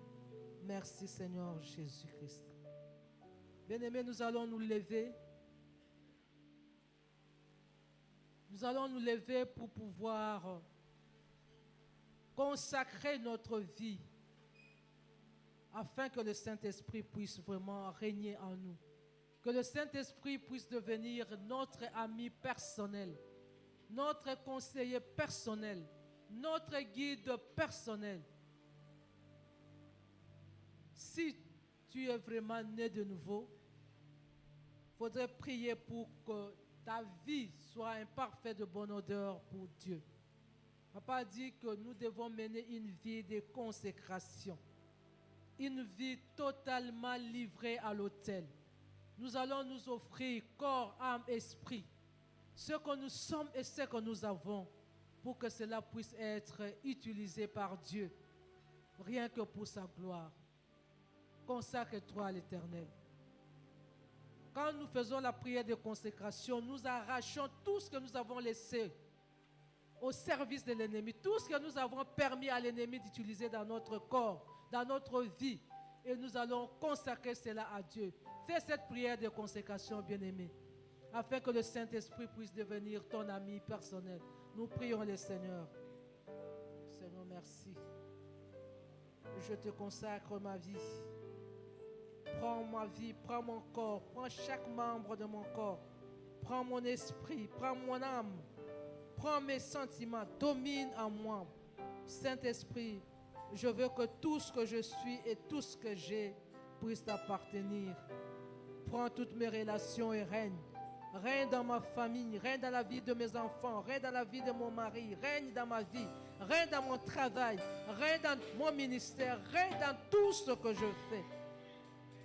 Merci Seigneur Jésus-Christ. Bien-aimés, nous allons nous lever. Nous allons nous lever pour pouvoir consacrer notre vie afin que le Saint-Esprit puisse vraiment régner en nous. Que le Saint-Esprit puisse devenir notre ami personnel, notre conseiller personnel, notre guide personnel. Si tu es vraiment né de nouveau, il faudrait prier pour que ta vie soit un parfait de bonne odeur pour Dieu. Papa dit que nous devons mener une vie de consécration, une vie totalement livrée à l'autel. Nous allons nous offrir corps, âme, esprit, ce que nous sommes et ce que nous avons, pour que cela puisse être utilisé par Dieu, rien que pour sa gloire. Consacre-toi à l'Éternel. Quand nous faisons la prière de consécration, nous arrachons tout ce que nous avons laissé au service de l'ennemi, tout ce que nous avons permis à l'ennemi d'utiliser dans notre corps, dans notre vie, et nous allons consacrer cela à Dieu. Fais cette prière de consécration, bien-aimé, afin que le Saint-Esprit puisse devenir ton ami personnel. Nous prions le Seigneur. Seigneur, merci. Je te consacre ma vie. Prends ma vie, prends mon corps, prends chaque membre de mon corps. Prends mon esprit, prends mon âme, prends mes sentiments, domine en moi. Saint-Esprit, je veux que tout ce que je suis et tout ce que j'ai puisse t'appartenir. Prends toutes mes relations et règne. Règne dans ma famille, règne dans la vie de mes enfants, règne dans la vie de mon mari, règne dans ma vie, règne dans mon travail, règne dans mon ministère, règne dans tout ce que je fais.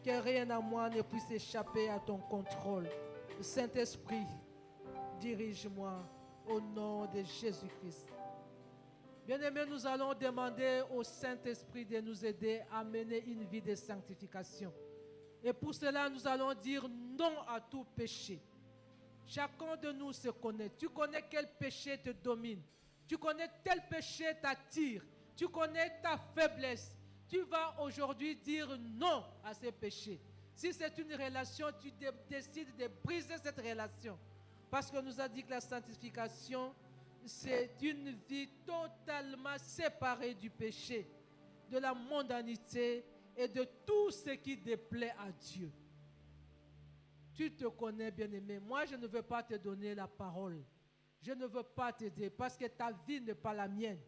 Que rien à moi ne puisse échapper à ton contrôle. Saint-Esprit, dirige-moi au nom de Jésus-Christ. Bien-aimés, nous allons demander au Saint-Esprit de nous aider à mener une vie de sanctification. Et pour cela, nous allons dire non à tout péché. Chacun de nous se connaît. Tu connais quel péché te domine. Tu connais tel péché t'attire. Tu connais ta faiblesse. Tu vas aujourd'hui dire non à ces péchés. Si c'est une relation, tu décides de briser cette relation. Parce que nous a dit que la sanctification, c'est une vie totalement séparée du péché, de la mondanité et de tout ce qui déplaît à Dieu. Tu te connais, bien-aimé. Moi, je ne veux pas te donner la parole. Je ne veux pas t'aider parce que ta vie n'est pas la mienne.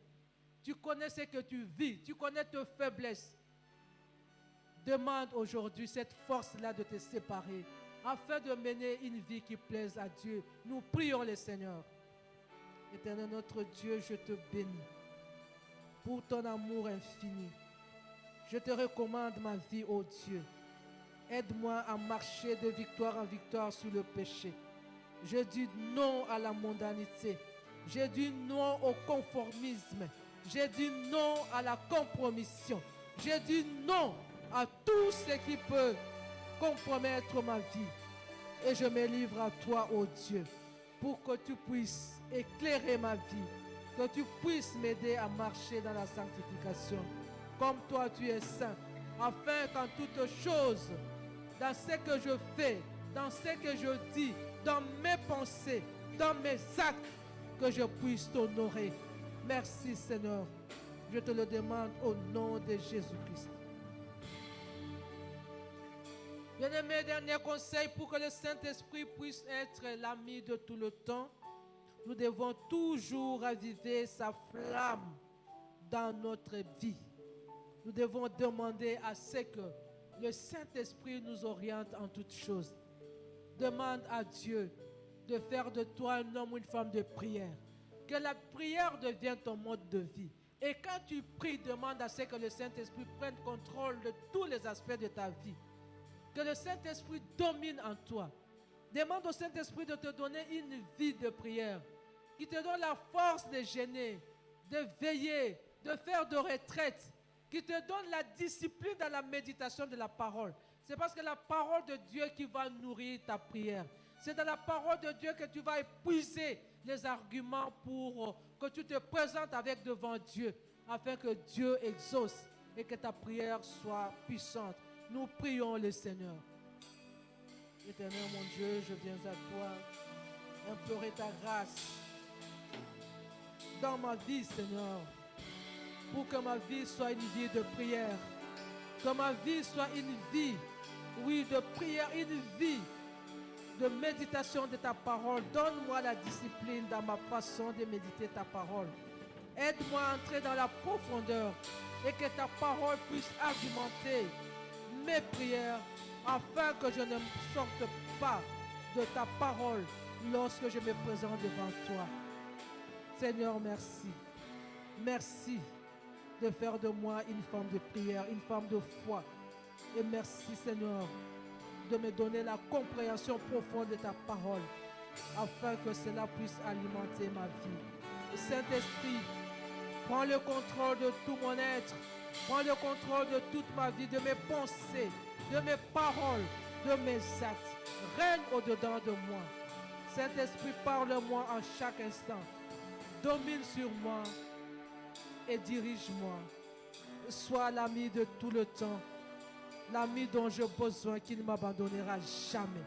Tu connais ce que tu vis. Tu connais tes faiblesses. Demande aujourd'hui cette force-là de te séparer afin de mener une vie qui plaise à Dieu. Nous prions le Seigneur. Éternel notre Dieu, je te bénis pour ton amour infini. Je te recommande ma vie, ô Dieu. Aide-moi à marcher de victoire en victoire sur le péché. Je dis non à la mondanité. Je dis non au conformisme. Je dis non à la compromission. Je dis non à tout ce qui peut compromettre ma vie. Et je me livre à toi, ô Dieu, pour que tu puisses éclairer ma vie, que tu puisses m'aider à marcher dans la sanctification, comme toi tu es saint, afin qu'en toutes choses, dans ce que je fais, dans ce que je dis, dans mes pensées, dans mes actes, que je puisse t'honorer Merci Seigneur. Je te le demande au nom de Jésus-Christ. Bien-aimé, dernier conseil pour que le Saint-Esprit puisse être l'ami de tout le temps. Nous devons toujours raviver sa flamme dans notre vie. Nous devons demander à ce que le Saint-Esprit nous oriente en toutes choses. Demande à Dieu de faire de toi un homme ou une femme de prière. Que la prière devienne ton mode de vie. Et quand tu pries, demande à ce que le Saint-Esprit prenne contrôle de tous les aspects de ta vie. Que le Saint-Esprit domine en toi. Demande au Saint-Esprit de te donner une vie de prière, qui te donne la force de jeûner, de veiller, de faire de retraite, qui te donne la discipline dans la méditation de la parole. C'est parce que la parole de Dieu qui va nourrir ta prière. C'est dans la parole de Dieu que tu vas épuiser les arguments pour que tu te présentes avec devant Dieu, afin que Dieu exauce et que ta prière soit puissante. Nous prions le Seigneur. Éternel mon Dieu, je viens à toi implorer ta grâce dans ma vie, Seigneur, pour que ma vie soit une vie de prière, que ma vie soit une vie, oui, de prière, une vie de méditation de ta parole. Donne-moi la discipline dans ma façon de méditer ta parole. Aide-moi à entrer dans la profondeur et que ta parole puisse argumenter mes prières afin que je ne sorte pas de ta parole lorsque je me présente devant toi. Seigneur, merci. Merci de faire de moi une femme de prière, une femme de foi. Et merci, Seigneur, de me donner la compréhension profonde de ta parole afin que cela puisse alimenter ma vie. Saint-Esprit, prends le contrôle de tout mon être. Prends le contrôle de toute ma vie, de mes pensées, de mes paroles, de mes actes. Règne au-dedans de moi. Saint-Esprit, parle-moi en chaque instant. Domine sur moi et dirige-moi. Sois l'ami de tout le temps. L'ami dont j'ai besoin, qui ne m'abandonnera jamais.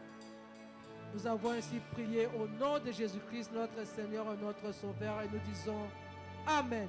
Nous avons ainsi prié au nom de Jésus-Christ, notre Seigneur et notre Sauveur, et nous disons Amen.